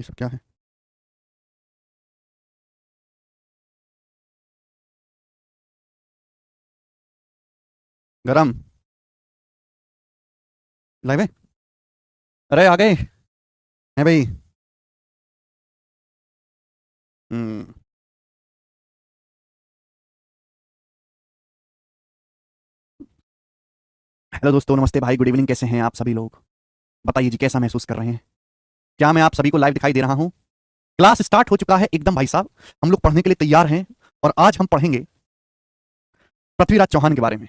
ये सब क्या है? गरम। लाइव है? अरे आ गए हैं भाई। हम्म। हेलो दोस्तों, नमस्ते भाई, गुड इवनिंग। कैसे हैं आप सभी लोग? बताइए जी, कैसा महसूस कर रहे हैं? क्या मैं आप सभी को लाइव दिखाई दे रहा हूँ? क्लास स्टार्ट हो चुका है एकदम भाई साहब। हम लोग पढ़ने के लिए तैयार हैं। और आज हम पढ़ेंगे पृथ्वीराज चौहान के बारे में।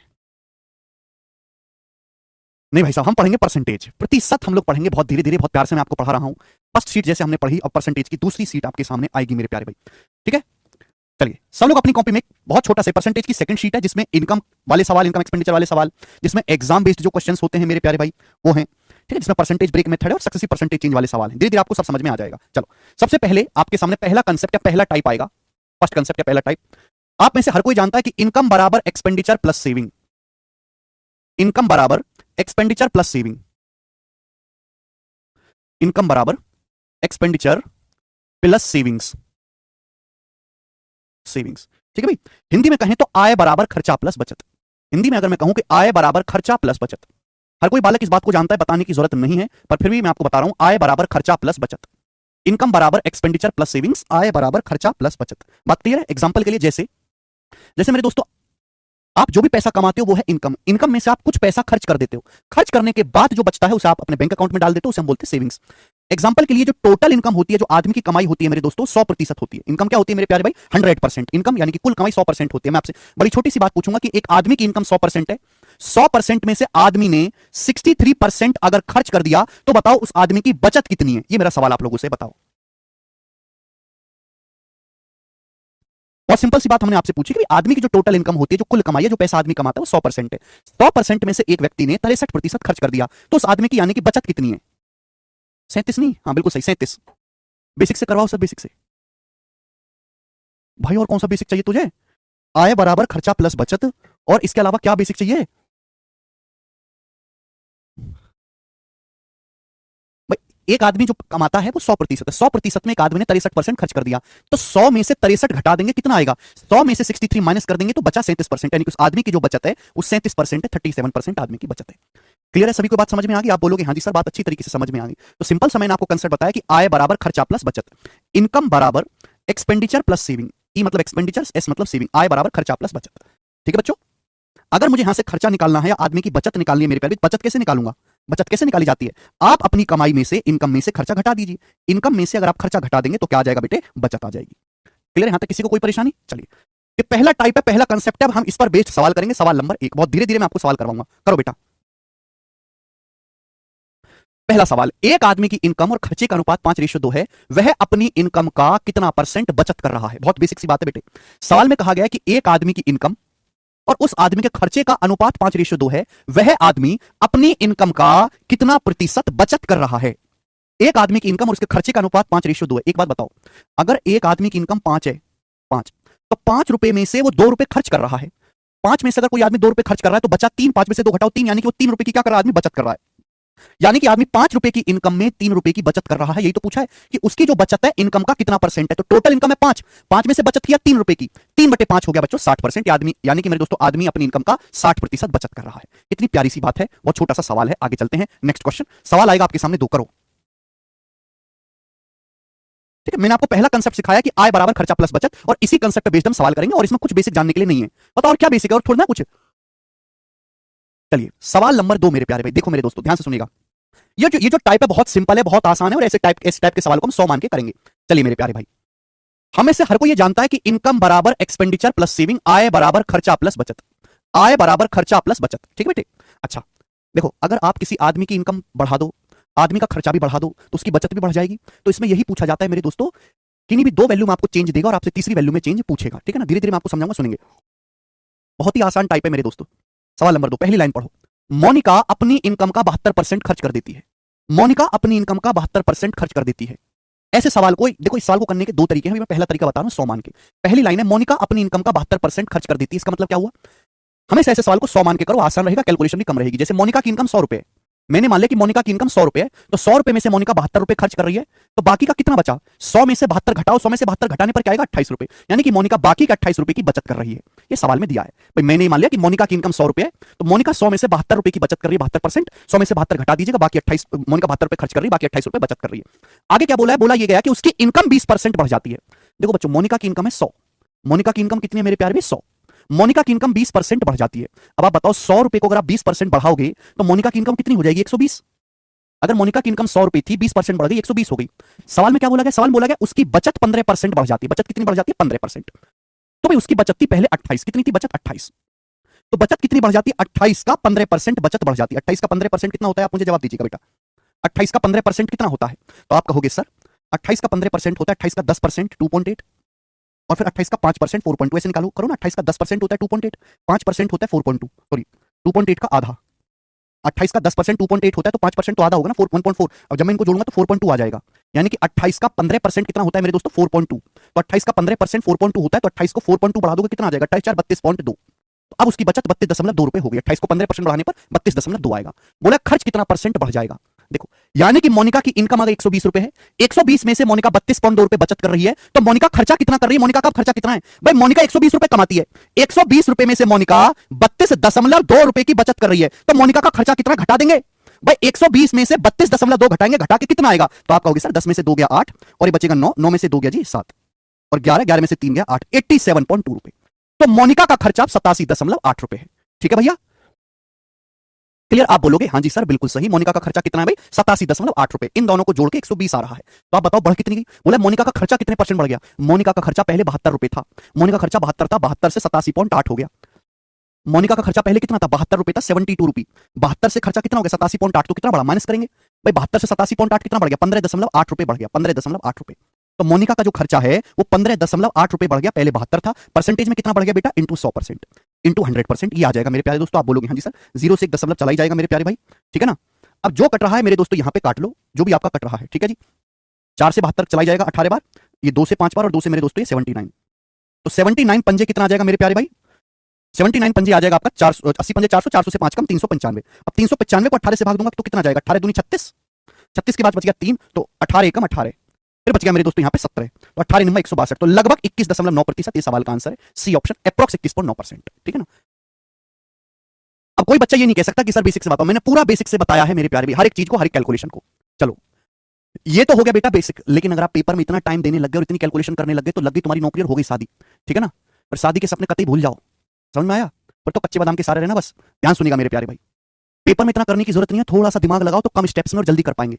नहीं भाई साहब, हम पढ़ेंगे परसेंटेज, प्रतिशत हम लोग पढ़ेंगे, बहुत धीरे धीरे, बहुत प्यार से मैं आपको पढ़ा रहा हूँ। फर्स्ट सीट जैसे हमने पढ़ी, अब परसेंटेज की दूसरी सीट आपके सामने आएगी मेरे प्यारे भाई। ठीक है, चलिए सब लोग अपनी कॉपी में बहुत छोटा सा परसेंटेज की सेकंड शीट है, जिसमें इनकम वाले सवाल, इनकम एक्सपेंडिचर वाले सवाल, जिसमें एग्जाम बेस्ड जो क्वेश्चंस होते हैं मेरे प्यारे भाई, वो हैं। ठीक है, जिसमें परसेंटेज ब्रेक मेथड है और सक्सेसिव परसेंटेज चेंज वाले सवाल हैं। धीरे धीरे आपको सब समझ में आ जाएगा। चलो, सबसे पहले आपके सामने पहला कंसेप्ट या पहला टाइप आएगा। फर्स्ट कंसेप्ट या पहला टाइप, आप में से हर कोई जानता है कि इनकम बराबर एक्सपेंडिचर प्लस सेविंग। इनकम बराबर एक्सपेंडिचर प्लस सेविंग। इनकम बराबर एक्सपेंडिचर प्लस सेविंग्स। सेविंग्स, ठीक है भाई। हिंदी में कहें तो आय बराबर खर्चा प्लस बचत। हिंदी में अगर मैं कहूं कि आय बराबर खर्चा प्लस बचत, हर कोई बालक इस बात को जानता है, बताने की जरूरत नहीं है, पर फिर भी मैं आपको बता रहा हूं, आय बराबर खर्चा प्लस बचत। इनकम बराबर एक्सपेंडिचर प्लस सेविंग्स, आय बराबर खर्चा प्लस बचत। बात क्लियर है? एग्जांपल के लिए, जैसे जैसे मेरे दोस्तों, आप जो भी पैसा कमाते हो वो है इनकम। इनकम में से आप कुछ पैसा खर्च कर देते हो, खर्च करने के बाद जो बचता है उसे आप अपने बैंक अकाउंट में डाल देते हो, उसे हम बोलते हैं सेविंग्स। एग्जांपल के लिए, जो टोटल इनकम होती है, जो आदमी की कमाई होती है मेरे दोस्तों, 100% होती है। इनकम क्या होती है मेरे प्यारे भाई? 100% इनकम, यानी कि कुल कमाई 100% होती है। मैं आपसे बड़ी छोटी सी बात पूछूंगा कि एक आदमी की इनकम 100% है, 100% में से आदमी ने 63% अगर खर्च कर दिया, तो बताओ उस आदमी की बचत कितनी है? ये मेरा सवाल आप लोगों से, बताओ। बहुत सिंपल सी बात हमने आपसे पूछी कि आदमी की जो टोटल इनकम होती है, जो कुल कमाई है, जो पैसा आदमी कमाता है, वो 100% है। 100% में से एक व्यक्ति ने 63% खर्च कर दिया, तो उस आदमी की यानी कि बचत कितनी है? 37 नहीं, हाँ बिल्कुल सही, 37। बेसिक से करवाओ सर, बेसिक से। भाई और कौन सा बेसिक चाहिए तुझे? आय बराबर खर्चा प्लस बचत, और इसके अलावा क्या बेसिक चाहिए? भाई एक आदमी जो कमाता है वो 100% है, 100% में एक आदमी ने 63% खर्च कर दिया, तो 100 में से 63 घटा देंगे, कितना आएगा? 100 में से 63 माइनस कर देंगे तो बचा 37%, यानी कि उस आदमी की जो बचत है वो 37% है, 37% आदमी की बचत है। क्लियर है? सभी को बात समझ में आ गई? आप बोलोगे हाँ जी सर, बात अच्छी तरीके से समझ में आ गई। तो सिंपल सा मैंने आपको कंसेप्ट बताया कि आय बराबर खर्चा प्लस बचत, इनकम बराबर एक्सपेंडिचर प्लस सेविंग। ई मतलब एक्सपेंडिचर, एस मतलब सेविंग, आय बराबर खर्चा प्लस बचत। ठीक है बच्चों, अगर मुझे यहां से खर्चा निकालना है या आदमी की बचत निकालनी है मेरे प्यारे, बचत कैसे निकालूंगा? बचत कैसे निकाली जाती है? आप अपनी कमाई में से, इनकम में से खर्चा घटा दीजिए। इनकम में से अगर आप खर्चा घटा देंगे तो क्या आ जाएगा बेटे? बचत आ जाएगी। क्लियर है? यहां तक किसी को कोई परेशानी? चलिए, ये पहला टाइप है, पहला कंसेप्ट है। अब हम इस पर बेस्ड सवाल करेंगे। सवाल नंबर 1, बहुत धीरे धीरे मैं आपको सवाल करवाऊंगा, करो बेटा। पहला सवाल, एक आदमी की इनकम और खर्चे का अनुपात 5:2 है, वह अपनी इनकम का कितना परसेंट बचत कर रहा है? बहुत बेसिक सी बात है बेटे। सवाल में कहा गया है कि एक आदमी की इनकम और उस आदमी के खर्चे का अनुपात 5:2 है, वह आदमी अपनी इनकम का कितना प्रतिशत बचत कर रहा है? एक आदमी की इनकम और उसके खर्चे का अनुपात 5:2 है। एक बात बताओ, अगर एक आदमी की इनकम 5 है, 5, तो 5 रुपए में से वो 2 रुपए खर्च कर रहा है। 5 में से अगर कोई आदमी 2 रुपए खर्च कर रहा है तो बचा 3, 5 में से 2 घटाओ 3, यानी कि वो 3 रुपए की क्या कर रहा है? आदमी बचत कर रहा है। यानी कि आदमी 5 रुपए की इनकम में 3 रुपए की बचत कर रहा है। यही तो पूछा है कि उसकी जो बचत है इनकम का कितना परसेंट है। तो टोटल इनकम है 5, 5 में से बचत किया 3 रुपए की, 3/5 हो गया बच्चों 60%। आदमी, यानी कि मेरे दोस्तों, आदमी अपनी इनकम का 60% बचत कर रहा है। इतनी प्यारी सी बात है, बहुत छोटा सा सवाल है। आगे चलते हैं, नेक्स्ट क्वेश्चन। सवाल आएगा आपके सामने, 2 करो। ठीक है, मैंने आपको पहला कंसेप्ट सिखाया कि आय बराबर खर्चा प्लस बचत, और इसी कंसेप्ट पे बेस्ड हम सवाल करेंगे, और इसमें कुछ बेसिक जानने के लिए नहीं है। बताओ और क्या बेसिक है, और थोड़ा ना कुछ। चलिए, सवाल नंबर 2 मेरे प्यारे भाई, देखो मेरे दोस्तों, ध्यान से सुनिएगा। ये जो टाइप है बहुत सिंपल है, बहुत आसान है, और इस टाइप के सवाल को हम 100 मान के करेंगे। चलिए मेरे प्यारे भाई, हमें से हर कोई ये जानता है कि इनकम बराबर एक्सपेंडिचर प्लस सेविंग, आय बराबर खर्चा प्लस बचत। आय बराबर खर्चा प्लस बचत, ठीक है बेटे। अच्छा, देखो, अगर आप किसी आदमी की इनकम बढ़ा दो, आदमी का खर्चा भी बढ़ा दो, तो उसकी बचत भी बढ़ जाएगी। तो इसमें यही पूछा जाता है मेरे दोस्तों, किन्हीं भी 2 वैल्यू में आपको चेंज देगा और आपसे तीसरी वैल्यू में चेंज पूछेगा। ठीक है ना? धीरे धीरे मैं आपको समझाऊंगा, सुनेंगे। बहुत ही आसान टाइप है मेरे दोस्तों। सवाल नंबर 2, पहली लाइन पढ़ो। मोनिका अपनी इनकम का 72% खर्च कर देती है। मोनिका अपनी इनकम का 72% खर्च कर देती है। ऐसे सवाल को, देखो, इस सवाल को करने के 2 तरीके हैं। मैं पहला तरीका बता रहा हूं, 100 मान के। पहली लाइन है, मोनिका अपनी इनकम का 72% खर्च कर देती है। इसका मतलब क्या हुआ? हमेशा ऐसे सवाल को 100 मान के करो, आसान रहेगा, कैलकुलेशन भी कम रहेगी। जैसे मोनिका की इनकम 100 रुपए, मैंने मान लिया कि मोनिका की इनकम 100 रुपए है, तो 100 रुपए में से मोनिका 72 रुपए खर्च कर रही है, तो बाकी का कितना बचा? 100 में से 72 घटाओ, 100 में से 72 घटाने पर क्या आएगा? 28 रुपए। यानी कि मोनिका बाकी के 28 रुपए की बचत कर रही है। ये सवाल में दिया है भाई। मैंने मान लिया कि मोनिका की इनकम 100 रुपए है, तो मोनिका 100 में से 72 रुपए की बचत कर रही है, 72%। 100 में से 72 घटा दीजिएगा, बाकी 28। मोनिका 72 रुपए खर्च कर रही है, बाकी 28 रुपए बचत कर रही है। आगे क्या बोला है? बोला ये गया कि उसकी इनकम 20% बढ़ जाती है। देखो बच्चों, मोनिका की इनकम है 100, मोनिका की इनकम कितनी है मेरे प्यारे? 100। मोनिका की इनकम 20% बढ़ जाती है। अब आप बताओ 100 रुपए को अगर आप 20% बढ़ाओगे तो मोनिका की इनकम कितनी हो जाएगी? 120। अगर मोनिका की इनकम 100 रुपए थी, 20% बढ़ गई, 120 हो गई। सवाल में क्या बोला गया? सवाल बोला गया उसकी बचत 15% बढ़ जाती है। बचत कितनी बढ़ जाती है? 15%। तो भाई उसकी बचत थी पहले 28, कितनी थी बचत? 28। तो बचत कितनी बढ़ जाती है? 28 का 15% बचत बढ़ जाती है। 28 का 15% कितना होता है? आप मुझे जवाब दीजिएगा बेटा। 28 का 15% कितना होता है? तो आप कहोगे सर 28 का 15% होता है 28 का 10% 2.8, और फिर 28 का 5% 4.2। ऐसे निकालो, करो ना। 28 का 10% होता है 2.8, 5% होता है 4.2, सॉरी 2.8 का आधा। 28 का 10% 2.8 होता है, तो 5% तो आधा होगा ना, 1.4। अब जब मैं इनको जोड़ूंगा तो 4.2 आ जाएगा। यानी कि 28 का 15% कितना होता है मेरे दोस्तों? 4.2। तो 28 का 15% 4.2 होता है, तो 28 को 4.2 बढ़ा दोगे कितना आ जाएगा? 28 4 32.2। तो अब उसकी बचत 32.2 रुपए हो गई। 28 को 15% बढ़ाने पर 32.2 आएगा। बोला खर्च कितना परसेंट बढ़ जाएगा? देखो, यानी कि मोनिका की इनकम अगर 120 रुपए है, 120 में से मोनिका 32.2 रुपए बचत कर रही है, तो मोनिका खर्चा कितना कर रही है? मोनिका का खर्चा कितना है भाई? मोनिका 120 रुपए कमाती है, 120 रुपए में से मोनिका 32.2 रुपए की बचत कर रही है, तो मोनिका का खर्चा कितना घटा देंगे भाई? 120 में से 32.2 घटाएंगे, घटा के कितना आएगा? तो आप कहोगे सर 10 में से 2 गया 8, और ये बचेगा 9, 9 में से 2 गया जी 7, और 11, 11 में से 3 गया 8, 87.2 रुपए। तो मोनिका का खर्चा 87.8 रुपए है। ठीक है भैया, क्लियर? आप बोलोगे हाँ जी सर बिल्कुल सही। मोनिका का खर्चा कितना है भाई? 87.8 रुपए। इन दोनों को जोड़ के 120 आ रहा है। तो आप बताओ बढ़ कितनी गई? बोला मोनिका का खर्चा कितने परसेंट बढ़ गया? मोनिका का खर्चा पहले 72 रुपए था, मोनिका खर्चा 72 था, 72 से 87.8 हो गया। मोनिका का खर्चा पहले कितना था? 72 रुपए था, 72 रुपी। 72 से खर्चा कितना हो गया? 87.8। तो कितना बढ़ा? माइनस करेंगे भाई। 72 से 87.8 कितना बढ़ गया? 15.8 रुपए बढ़ गया, 15.8 रुपए। तो मोनिका का जो खर्चा है वो 15.8 रुपए बढ़ गया, पहले 72 था। परसेंटेज में कितना बढ़ गया बेटा? Into 100%, into 100%। ये आ जाएगा मेरे प्यारे दोस्तों। आप बोलोगे हाँ जी सर, 0 से 1 दशमलव चला ही जाएगा मेरे प्यारे भाई। ठीक है ना? अब जो कट रहा है मेरे दोस्तों यहां पे काट लो, जो भी आपका कट रहा है। ठीक है जी, 4 से 72 चला जाएगा 18 बार, ये 2 से 5 बार, और 2 से मेरे दोस्तों ये 79। तो 79 पंजे कितना आ जाएगा मेरे प्यारे भाई? 79 पंजे आ जाएगा आपका 480 पंजे 400, 400 से 5 कम 395। अब 395 को 18 से भाग दूंगा तो कितना आ जाएगा? 18 दूनी 36, 36 के बाद बच गया 3, तो 18 एकम 18, फिर बच गया मेरे दोस्तों यहाँ पे 17, तो 18 नंबर 162। तो लगभग 21.9%। ये सवाल का आंसर है सी ऑप्शन, अप्रॉक्स 21.9%। ठीक है ना? अब कोई बच्चा ये नहीं कह सकता कि सर बेसिक से बताओ। मैंने पूरा बेसिक से बताया है मेरे प्यारे भी, हर एक चीज को, हर एक कैलकुलेशन को। चलो ये तो हो गया बेटा बेसिक, लेकिन अगर आप पेपर में इतना टाइम देने लग गए और इतनी कैलकुलेशन करने लग गए तो लग गई तुम्हारी नौकरी और हो गई शादी। ठीक है ना? पर शादी के सपने कतई भूल जाओ। समझ में आया? पर तो कच्चे बादाम के सारे रहना बस। ध्यान सुनिएगा मेरे प्यारे भाई, पेपर में इतना करने की जरूरत नहीं है, थोड़ा सा दिमाग लगाओ तो कम स्टेप्स में और जल्दी कर पाएंगे।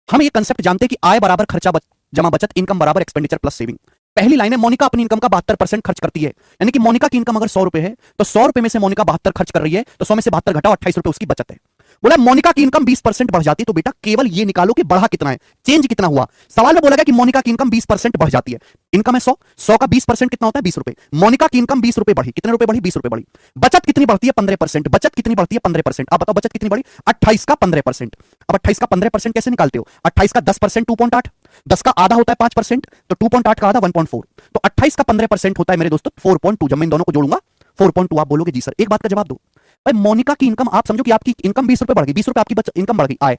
हम ये कंसेप्ट जानते हैं कि आय बराबर खर्चा जमा बचत, इनकम बराबर एक्सपेंडिचर प्लस सेविंग। पहली लाइन है मोनिका अपनी इनकम का 72% खर्च करती है। यानी कि मोनिका की इनकम अगर 100 रुपए है तो 100 रुपए में से मोनिका 72 खर्च कर रही है, तो 100 में से 72 घटाओ, 28 रुपए उसकी बचत है। बोला मोनिका की इनकम 20% बढ़ जाती है, तो बेटा केवल ये निकालो कि बढ़ा कितना है, चेंज कितना हुआ। सवाल में बोला गया कि मोनिका की इनकम 20% बढ़ जाती है। इनकम है 100, 100 का 20% कितना होता है? 20 रुपए। मोनिका की इनकम 20 रुपए बढ़ी, कितने रुपए बढ़ी? 20 रुपए बढ़ी। बचत कितनी बढ़ती है? 15%। बचत कितनी बढ़ती है? 15%। अब बताओ बचत कितनी बढ़ी? 28 का 15%। अब 28 का 15% कैसे निकालते हो? 28 का 10% 2.8, 10 का आधा होता है 5%, तो 2.8 का आधा 1.4, तो 28 का 15% होता है मेरे दोस्तों 4.2। जब मैं इन दोनों को जोड़ूंगा 4.2। आप बोलोगे जी सर एक बात का जवाब दो भाई, मोनिका की इनकम, आप समझो कि आपकी इनकम 20 रुपए बढ़ गई, 20 रुपए आपकी इनकम बढ़ गई आय,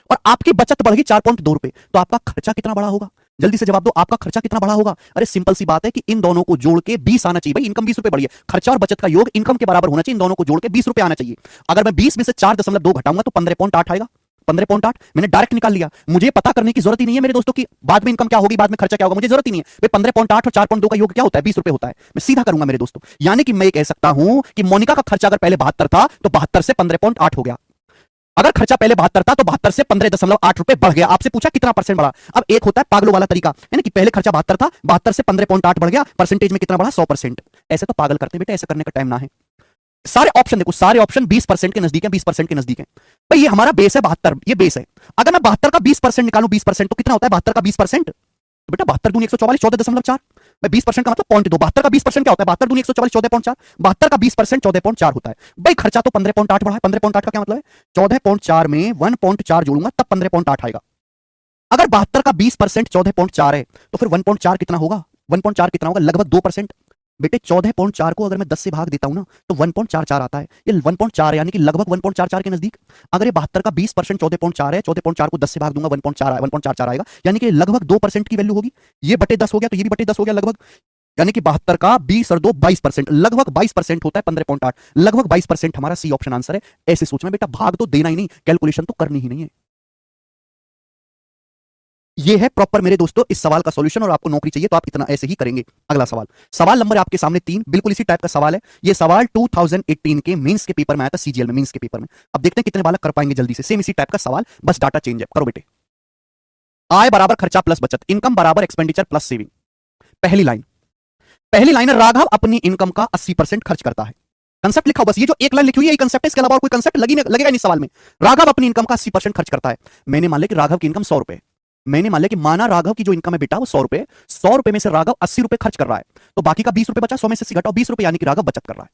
और आपकी बचत बढ़ गई 4.2 रुपए, तो आपका खर्चा कितना बढ़ा होगा? जल्दी से जवाब दो, आपका खर्चा कितना बढ़ा होगा? अरे सिंपल सी बात है कि इन दोनों को जोड़ के 20 आना चाहिए भाई। इनकम 20 रुपए बढ़ी है, खर्चा और बचत का योग इनकम के बराबर होना चाहिए, इन दोनों को जोड़ के 20 रुपए आना चाहिए। अगर मैं 20 में से 4.2 घटाऊंगा तो 15.8 आएगा। 15.8 मैंने डायरेक्ट निकाल लिया। मुझे पता करने की जरूरत ही नहीं है मेरे दोस्तों की बाद में इनकम क्या होगी, बाद में खर्चा क्या होगा, मुझे जरूरत ही नहीं है भाई। 15.8 और 4.2 का योग क्या होता है? 20 रुपए होता है। मैं सीधा करूंगा मेरे दोस्तों। यानी कि मैं कह सकता हूं कि मोनिका का खर्चा अगर पहले 72 था तो 72 से 15.8 हो गया। अगर खर्चा पहले 72 था तो 72 से 15.8 रुपए बढ़ गया। आपसे पूछा कितना परसेंट बढ़ा। अब एक होता है पागलों वाला तरीका, यानी कि पहले खर्चा 72 था, 72 से 15.8 बढ़ गया, परसेंटेज में कितना बढ़ा? 100%। ऐसे तो पागल करते बेटा, ऐसे करने का टाइम ना है। सारे ऑप्शन देखो, सारे ऑप्शन 20% के नजदीक है, 20% के नजदीक है भाई। ये हमारा बेस है 72, ये बेस है। अगर मैं 72 का 20% निकालूं, 20% तो कितना होता है 72 का 20%? तो बेटा 72 दूनी 144, 14.4। मैं 20% का मतलब 0.2, 72 का 20% क्या होता है? 72 दूनी 144, 14.4। 72 का 20% 14.4 होता है भाई। खर्चा तो 15.8 बढ़ा है। 15.8 का क्या मतलब है? 14.4 में 1.4 जोड़ूंगा तब 15.8 आएगा। अगर 72 का 20% 14.4 है तो फिर 1.4 कितना होगा? 1.4 कितना होगा? लगभग 2%। बेटे 14.4 को अगर मैं 10 से भाग देता हूं ना तो 1.44 आता है। ये 1.4 यानी कि लगभग 1.44 के नजदीक। अगर ये 72 का 20% 14.4 है, 14.4 को 10 से भाग दूंगा 1.44 आएगा, यानी कि लगभग 2% की वैल्यू होगी। ये बटे 10 हो गया तो ये भी बटे 10 हो गया लगभग, यानी कि 72 का 20 और 2 22%, लगभग 22% होता है 15.8, लगभग 22% हमारा सी ऑप्शन आंसर है। ऐसे सोचना बेटा, भाग तो देना ही नहीं, कैलकुलेशन तो करनी ही नहीं है। ये है प्रॉपर मेरे दोस्तों इस सवाल का सॉल्यूशन, और आपको नौकरी चाहिए तो आप इतना ऐसे ही करेंगे। अगला सवाल, सवाल नंबर आपके सामने 3, बिल्कुल इसी टाइप का सवाल है। ये सवाल 2018 के मेंस के पेपर में आया था, सीजीएल में, मेंस के पेपर में। अब देखते हैं कितने बालक कर पाएंगे जल्दी से। सेम इसी टाइप का सवाल, बस डाटा चेंज है। करो बेटे। आय बराबर खर्चा प्लस बचत, इनकम बराबर एक्सपेंडिचर प्लस सेविंग। पहली लाइन है, राघव अपनी इनकम का 80% खर्च करता है। कंसेप्ट लिखा, बस ये जो एक लाइन लिखी हुई है कंसेप्ट है, इसके अलावा और कोई कंसेप्ट लगेगा नहीं सवाल में। राघव अपनी इनकम का 80% खर्च करता है। मैंने मान लिया कि राघव की इनकम 100 रुपए, मैंने मान लिया कि माना राघव की जो इनकम है बेटा वो 100 रुपए, 100 रुपए में से राघव 80 रुपए खर्च कर रहा है, तो बाकी का 20 रुपए बचा, 100 में से 80 घटाओ 20 रुपए, यानी कि राघव बचत कर रहा है।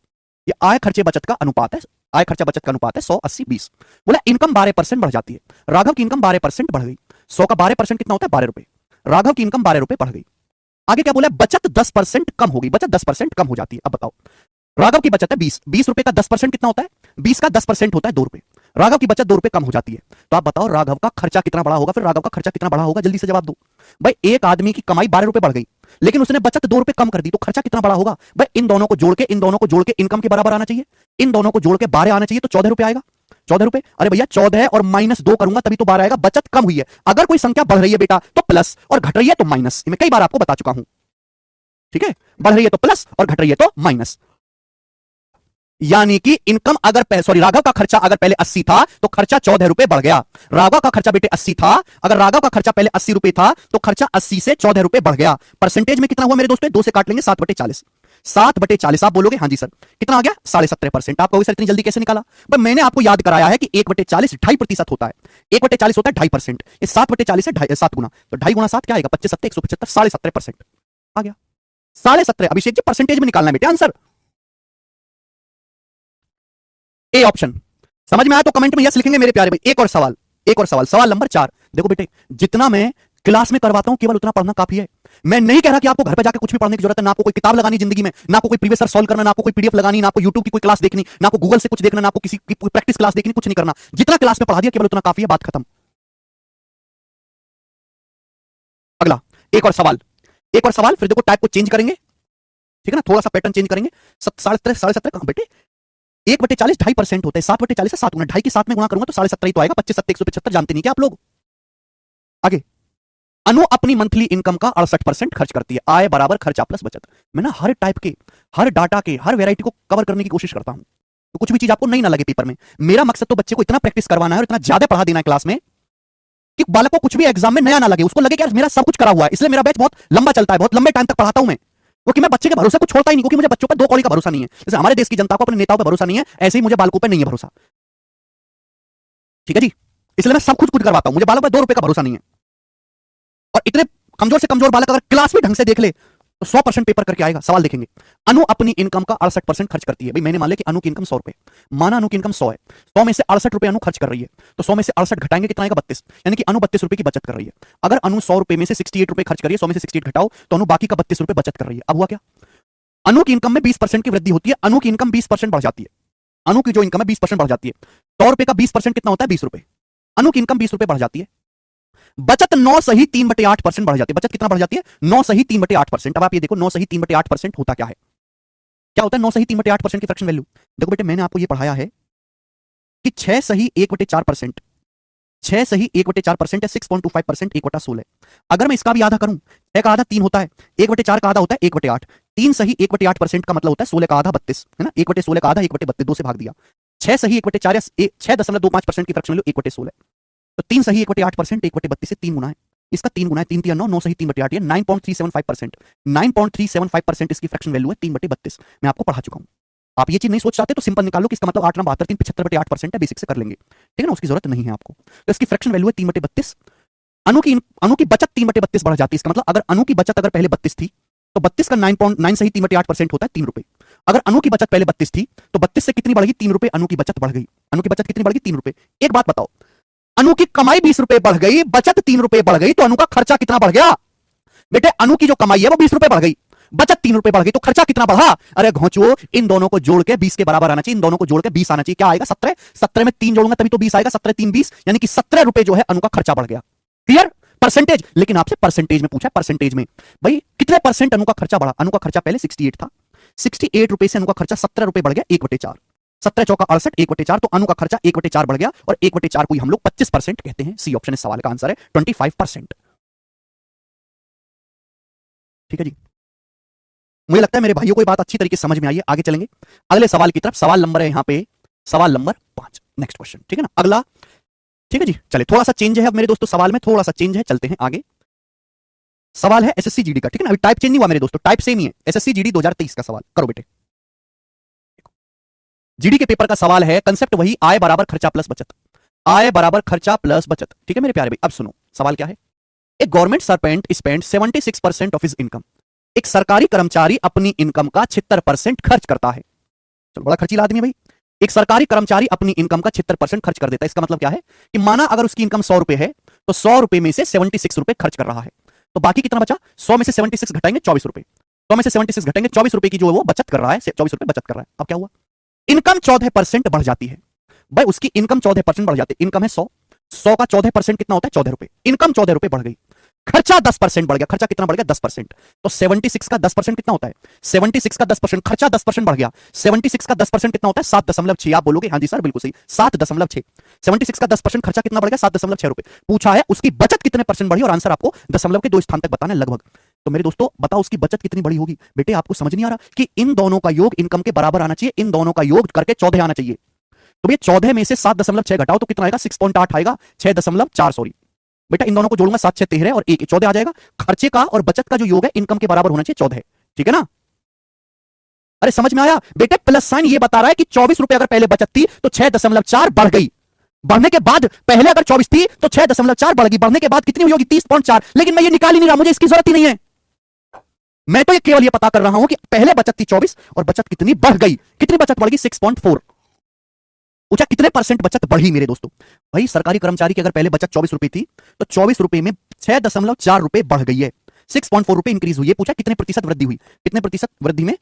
ये आय खर्चे बचत का अनुपात है, आय खर्चा बचत का अनुपात है 100 80 20। बोला इनकम 12% बढ़ जाती है, राघव की इनकम 12% बढ़ गई। 100 का 12% कितना होता है? 12 रुपए। राघव की इनकम 12 रुपए बढ़ गई। आगे क्या बोला? बचत 10% कम हो गई, बचत 10% कम हो जाती है। अब बताओ, राघव की बचत है 20 रुपए का 10% कितना होता है? 20 का 10% होता है 2 रुपए। राघव की बचत 2 रुपए कम हो जाती है, तो आप बताओ राघव का खर्चा कितना बड़ा होगा? फिर राघव का खर्चा कितना बड़ा होगा? जल्दी से जवाब दो भाई। एक आदमी की कमाई 12 रुपए बढ़ गई, लेकिन उसने बचत 2 रुपए कम कर दी, तो खर्चा कितना बड़ा होगा भाई? इन दोनों को जोड़ के इनकम के बराबर आना चाहिए, इन दोनों को जोड़ के 12 आना चाहिए, तो 14 रुपए आएगा। 14 रुपए, अरे भैया 14 और -2 करूंगा तभी तो 12 आएगा। बचत कम हुई है, अगर कोई संख्या बढ़ रही है बेटा तो प्लस, और घट रही है तो माइनस। मैं कई बार आपको बता चुका हूं, ठीक है? बढ़ रही है तो प्लस और घट रही है तो माइनस। यानी कि इनकम अगर राघव का खर्चा अगर पहले 80 था तो खर्चा 14 रुपए बढ़ गया। राघव का खर्चा बेटे 80 था, अगर राघव का खर्चा पहले 80 रुपए था तो खर्चा 80 से 14 रुपए बढ़ गया। परसेंटेज में कितना हुआ मेरे दोस्तों? 2 से काट लेंगे, 7/40। 7/40 आप बोलोगे हाँ जी सर, कितना आ गया? 17.5%। आप कहोगे सर इतनी जल्दी कैसे निकाला? भाई मैंने आपको याद कराया है कि 1/40 2.5% होता है, 1/40 होता है 2.5%। ये 7/40 है 7 गुना, तो 2.5 गुना 7 क्या आएगा? 25 7 175, 17.5% आ गया। 17.5 अभिषेक जी परसेंटेज में निकालना है बेटे आंसर। ए ऑप्शन समझ में आया तो कमेंट में यस लिखेंगे मेरे प्यारे भाई। एक और सवाल, सवाल नंबर 4। देखो बेटे, जितना मैं क्लास में करवाता हूं केवल उतना पढ़ना काफी है। मैं नहीं कह रहा कि आपको घर पे जाकर कुछ भी पढ़ने की जरूरत है, ना आपको कोई किताब लगानी जिंदगी में, ना आपको कोई प्रीवियस सॉल्व करना, ना आपको कोई पीडीएफ लगानी, ना आपको यूट्यूब की कोई क्लास देखनी, ना आपको गूगल से कुछ देखना, ना आपको किसी की प्रैक्टिस क्लास देखनी, कुछ नहीं करना। जितना क्लास में पढ़ा दिया केवल उतना काफी है, बात खत्म। अगला एक और सवाल, फिर देखो टाइप को चेंज करेंगे, ठीक है ना? थोड़ा सा पैटर्न चेंज करेंगे। 17.5 कहां बेटे? 1/40 2.5% होता है, 7/40 से 7 गुना, 2.5 के 7 में गुणा करूंगा तो 17.5 ही तो आएगा। 25 7 175 जानते नहीं क्या आप लोग? आगे, अनु अपनी मंथली इनकम का 68% खर्च करती है। आय बराबर खर्चा प्लस बचत। मैं ना हर टाइप के, हर डाटा के, हर वैरायटी को कवर करने की कोशिश करता हूं, तो कुछ भी चीज आपको नहीं ना लगे पेपर में। मेरा मकसद तो बच्चे को इतना प्रैक्टिस करवाना है और इतना ज्यादा पढ़ा देना है क्लास में कि बालक को कुछ भी एग्जाम में नया ना लगे, उसको लगे कि यार मेरा सब कुछ करा हुआ है। इसलिए मेरा बैच बहुत लंबा चलता है, बहुत लंबे टाइम तक पढ़ाता हूं मैं, क्योंकि मैं बच्चे के भरोसे को छोड़ता ही नहीं, क्योंकि मुझे बच्चों पर 2 कौड़ी का भरोसा नहीं है। जैसे हमारे देश की जनता को अपने नेताओं पर भरोसा नहीं है, ऐसे ही मुझे बालकों पर नहीं है भरोसा, ठीक है जी? इसलिए मैं सब कुछ करवाता हूं, मुझे बालक पर 2 रुपए का भरोसा नहीं है। और इतने कमजोर से कमजोर बालक अगर क्लास में ढंग से देख ले तो 100% पेपर करके आएगा। सवाल देखेंगे, अनु अपनी इनकम का 68% खर्च करती है। भाई मैंने मान लिया कि अनु की इनकम 100 रुपए, माना अनु की इनकम 100 है, 100 में से 68 रुपए अनु खर्च कर रही है, तो 100 में से 68 घटाएंगे कितना आएगा? 32, यानी कि अनु 32 रुपए की बचत कर रही है। अगर अनु 100 रुपए में से 68 रुपए खर्च कर रही है, 100 में से 68 घटाओ तो अनु बाकी का 32 रुपए बचत कर रही है। अब हुआ क्या? अनु की इनकम में 20% की वृद्धि होती है, अनु की इनकम 20% बढ़ जाती है। अनु की जो इनकम है 20% बढ़ जाती है। 100 रुपए का 20% कितना होता है? 20 रुपए। अनु की इनकम 20 रुपए बढ़ जाती है, बचत 9 सही 3/8% बढ़ जाती है। बचत कितना बढ़ जाती है? 9 सही 3/8%। अब आप ये देखो 9 सही 3/8% होता क्या है? क्या होता है 9 सही 3/8% की फ्रैक्शन वैल्यू? देखो बेटे मैंने आपको ये पढ़ाया है कि 6 सही 1/4%, 6 सही 1/4% है 6.25% 1/16। अगर मैं इसका भी आधा करूं, 6 का आधा 3 होता है, 1/4 का आधा होता है 1/8। 3 सही 1/8% का मतलब होता है 16 का आधा 32, है ना? 1/16 का आधा 1/32, 2 से भाग दिया। 6 सही 1/4 या 6.25% की फ्रैक्शन वैल्यू 1/16, तो 3 सही 1/8% 1/32 से 3 गुना है। इसका 3 गुना है, 3 3 9, 9 सही 3/8 ये 9.375%, 9.375% इसकी फ्रैक्शन वैल्यू है 3/32। मैं आपको पढ़ा चुका हूं। आप ये चीज नहीं सोच चाहते तो सिंपल निकालो कि इसका मतलब 8 9 72 3 75/8% है, बेसिक से कर लेंगे, ठीक है ना? उसकी जरूरत नहीं है आपको। तो इसकी फ्रैक्शन वैल्यू है 3/32। अनु की बचत 3/32 बढ़ जाती है। इसका मतलब अगर अनु की बचत अगर पहले 32 थी तो 32 का 9.9 सही 3/8% होता है 3 रुपए। अगर अनु की बचत पहले 32 थी तो 32 से कितनी बढ़ गई? 3 रुपए। अनु की बचत बढ़ गई। अनु की बचत कितनी बढ़ गई? 3 रुपए। एक बात बताओ, अनु की कमाई 20 रुपए बढ़ गई, बचत 3 रुपए बढ़ गई, तो अनु का खर्चा कितना बढ़ गया? बेटे अनु की जो कमाई है वो 20 रुपए बढ़ गई, बचत 3 रुपए बढ़ गई तो खर्चा कितना बढ़ा? अरे घोंचो, इन दोनों को जोड़ के 20 के बराबर आना चाहिए, इन दोनों को जोड़ के 20 आना चाहिए। क्या आएगा? 17। 17 में 3 जोड़ूंगा तभी तो 20 आएगा। 17 3 20, यानी कि 17 रुपए जो है अनु का खर्चा बढ़ गया। क्लियर? परसेंटेज, लेकिन आपसे परसेंटेज में पूछा है। परसेंटेज में भाई कितने परसेंट अनु का खर्चा बढ़ा? अनु का खर्चा पहले 68 था, 68 रुपए से अनु का खर्चा 17 रुपए बढ़ गया 1/4। 17 चौका 68, 1/4, तो अनु का खर्चा 1/4 बढ़ गया, और 1/4 को ही हम लोग 25% कहते हैं। सी ऑप्शन इस सवाल का आंसर है 25%। ठीक है जी, मुझे लगता है मेरे भाइयों को ये बात अच्छी तरीके से समझ में आई है। आगे चलेंगे अगले सवाल की तरफ। सवाल नंबर है यहां पे सवाल नंबर 5, नेक्स्ट क्वेश्चन। ठीक है ना, अगला। ठीक है जी, चलिए थोड़ा सा चेंज है अब मेरे दोस्तों, सवाल में थोड़ा सा चेंज है, चलते हैं आगे। सवाल है एसएससी जीडी का। ठीक है ना, अभी टाइप चेंज नहीं हुआ मेरे दोस्तों, टाइप सेम ही है। एसएससी जीडी 2023 का सवाल करो बेटे। जीडी के पेपर का सवाल है, कंसेप्ट वही, आय बराबर खर्चा प्लस बचत। आय बराबर खर्चा प्लस बचत। ठीक है मेरे प्यारे भाई, अब सुनो सवाल क्या है। एक government servant spend 76% of his income. एक सरकारी कर्मचारी अपनी इनकम का 76% खर्च करता है। चलो, बड़ा खर्चीला आदमी भाई। एक सरकारी कर्मचारी अपनी इनकम का 76% खर्च कर देता है। इसका मतलब क्या है कि माना अगर उसकी इनकम 100 रुपए है तो 100 रुपए में से 76 रुपए खर्च कर रहा है, तो बाकी कितना बचा? 100 में से 76 घटाएंगे 24 रुपए, 100 में से 76 घटाएंगे 24 रुपए की जो वो बचत कर रहा है, 24 रुपए बचत कर रहा है। अब क्या हुआ? इनकम 14% बढ़ जाती है भाई, उसकी इनकम 14% बढ़ जाती है। इनकम है 100, 100 का 14% कितना होता है? 14 रुपए। इनकम 14 रुपए बढ़ गई, खर्चा 10% बढ़ गया। खर्चा कितना बढ़ गया? 10%। तो 76 का 10% कितना होता है? 76 का 10%, खर्चा 10% बढ़ गया। 76 का 10% कितना होता है? 7.6। आप बोलोगे हाँ जी सर बिल्कुल सही, 7.6। 76 का 10% खर्चा कितना बढ़ गया? 7.6 रुपए। पूछा है उसकी बचत कितने परसेंट बढ़ी, और आंसर आपको दशमलव के 2 स्थान तक बताना है लगभग। तो मेरे दोस्तों बताओ उसकी बचत कितनी बड़ी होगी? बेटे आपको समझ नहीं आ रहा कि इन दोनों का योग इनकम के बराबर आना चाहिए, इन दोनों का योग करके 14 आना चाहिए। तो भैया 14 में से 7.6 घटाओ तो कितना आएगा? 6.8 आएगा, 6.4 सॉरी बेटा, इन दोनों को जोड़ूंगा 7 6 13 और 1 14 आ जाएगा। खर्चे का और बचत का जो योग है इनकम के बराबर होना चाहिए 14। ठीक है ना? अरे समझ में आया बेटे? प्लस साइन ये बता रहा है कि 24 रुपए अगर पहले बचत थी तो 6.4 बढ़ गई, बढ़ने के बाद पहले अगर 24 थी तो 6.4 बढ़ गई, बढ़ने के बाद कितनी हुई होगी? 30.4। लेकिन मैं ये निकाल ही नहीं रहा, मुझे इसकी जरूरत ही नहीं है। मैं तो ये केवल ये पता कर रहा हूं कि पहले बचत थी 24 और बचत कितनी बढ़ गई। कितनी बचत बढ़ गई? 6.4। पूछा कितने परसेंट बचत बढ़ी मेरे दोस्तों? भाई सरकारी कर्मचारी की अगर पहले बचत 24 रुपए थी तो 24 रुपए में 6.4 रुपए बढ़ गई है, 6.4 रुपए इंक्रीज हुई है। पूछा कितने प्रतिशत वृद्धि हुई, कितने प्रतिशत वृद्धि में,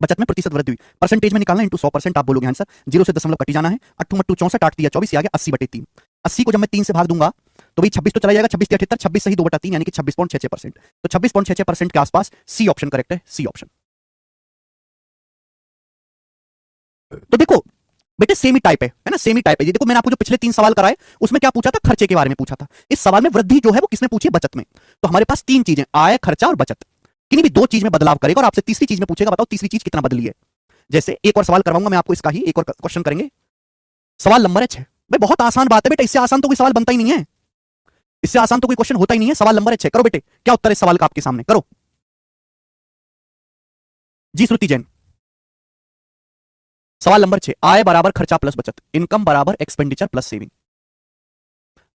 बचत में प्रतिशत वृद्धि हुई। परसेंटेज में निकालना इंटू 100%। आप बोलोगे आंसर 0 से दशमलव कटी जाना है। 8 मट्टू 64, 8 दिया 24, आ गया 80/3। 80 को जब मैं 3 से भाग दूंगा तो भाई 26 तो चला जाएगा, 26 78, 26 सही 2/3 यानी कि 26.66%। तो 26.66% के आसपास सी ऑप्शन करेक्ट है, सी ऑप्शन। तो देखो बेटे सेम ही टाइप है ना, सेम ही टाइप है। ये देखो मैंने आपको जो पिछले 3 सवाल कराए उसमें क्या पूछा था? खर्चे के बारे में पूछा था। इस सवाल में वृद्धि जो है वो किसने पूछी? बचत में। तो हमारे पास 3 चीजें, आय, खर्चा और बचत। किन्हीं भी 2 चीज में बदलाव करेगा और आपसे तीसरी चीज में पूछेगा बताओ तीसरी चीज कितना बदली है। जैसे एक और सवाल करवाऊंगा मैं आपको, इसका ही एक और क्वेश्चन करेंगे। सवाल नंबर है 6। भाई बहुत आसान बात है बेटा, इससे आसान तो कोई सवाल बनता ही नहीं है, इससे आसान तो कोई क्वेश्चन होता ही नहीं है। सवाल नंबर है 6, करो बेटे। क्या उत्तर है इस सवाल का आपके सामने? करो जी श्रुति जैन। सवाल नंबर 6, आय बराबर खर्चा प्लस बचत, इनकम बराबर एक्सपेंडिचर प्लस सेविंग।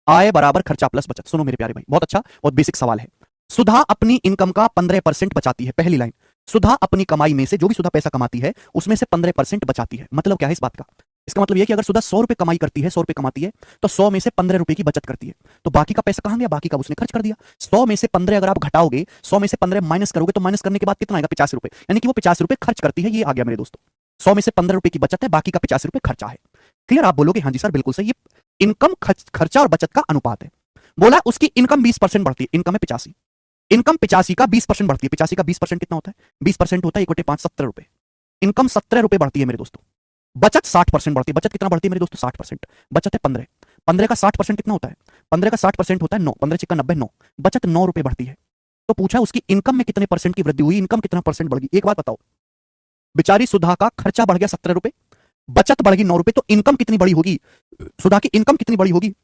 आय बराबर खर्चा प्लस बचत। सुनो मेरे प्यारे भाई, बहुत अच्छा, बहुत बेसिक सवाल है। सुधा अपनी इनकम का 15% बचाती है। पहली लाइन, सुधा अपनी कमाई में से, जो भी सुधा पैसा कमाती है उसमें से 15% बचाती है। मतलब क्या है इस बात का? इसका मतलब यह कि अगर सुधा 100 रुपए कमाई करती है, 100 रुपए कमाती है तो 100 में से 15 रुपए की बचत करती है। तो बाकी का पैसा कहां गया? बाकी का उसने खर्च कर दिया। 100 में से 15 अगर आप घटाओगे, 100 में से 15 माइनस करोगे तो माइनस करने के बाद कितना आएगा? 50 रुपए, यानी कि वो 50 रुपए खर्च करती है। ये आ गया मेरे दोस्तों, 100 में से 15 रुपए की बचत है, बाकी का 50 रुपए खर्चा है। क्लियर? आप बोलोगे हाँ जी सर बिल्कुल सही। ये इनकम खर्चा और बचत का अनुपात है। बोला उसकी इनकम 20% बढ़ती है, इनकम है 85, इनकम 85 का 20% बढ़ती है। 85 का 20% कितना होता है? 20% होता है 1/5, 17 रुपए। इनकम 17 रुपए बढ़ती है मेरे दोस्तों। बचत 60% बढ़ती है। बचत कितना बढ़ती है मेरे दोस्तों? 60%। बचत है 15, 15 का 60% कितना होता है? 15 का 60% होता है 9, 15 चिक्का 90, 9। बचत 9 रुपए बढ़ती है। तो पूछा उसकी इनकम में कितने परसेंट की वृद्धि हुई, इनकम कितना परसेंट बढ़ गई? एक बात बताओ, बेचारी सुधा का खर्चा बढ़ गया 17 रुपए, बचत बढ़ गई 9 रुपए, तो इनकम कितनी बड़ी होगी? सुधा की इनकम कितनी बड़ी होगी?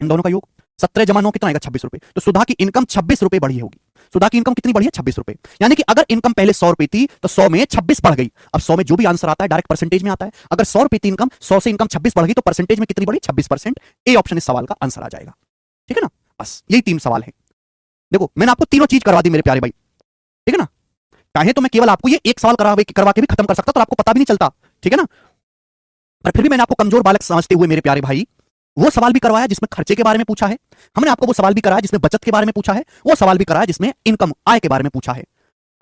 इन दोनों का योग 17 जमा 9 कितना आएगा? 26 रुपए। तो सुधा की इनकम 26 रुपए बढ़ी होगी। सुधा की इनकम कितनी बढ़ी है? 26 रुपए। यानी कि अगर इनकम पहले 100 रुपए थी तो 100 में 26 बढ़ गई। अब 100 में जो भी आंसर आता है डायरेक्ट परसेंटेज में आता है। अगर 100 रुपए थी इनकम, 100 से इनकम 26 बढ़ गई तो परसेंटेज में कितनी बढ़ी? 26%। ए ऑप्शन इस सवाल का आंसर आ जाएगा। ठीक है ना? बस यही 3 सवाल है। देखो मैंने आपको तीनों चीज करवा दी मेरे प्यारे भाई, ठीक है ना? चाहे तो मैं केवल आपको ये एक सवाल करवा के भी खत्म कर सकता तो आपको पता भी नहीं चलता, ठीक है ना? पर फिर भी मैंने आपको कमजोर बालक समझते हुए मेरे प्यारे भाई वो सवाल भी करवाया जिसमें खर्चे के बारे में पूछा है, हमने आपको वो सवाल भी कराया जिसमें बचत के बारे में पूछा है, वो सवाल भी कराया जिसमें इनकम आय के बारे में पूछा है।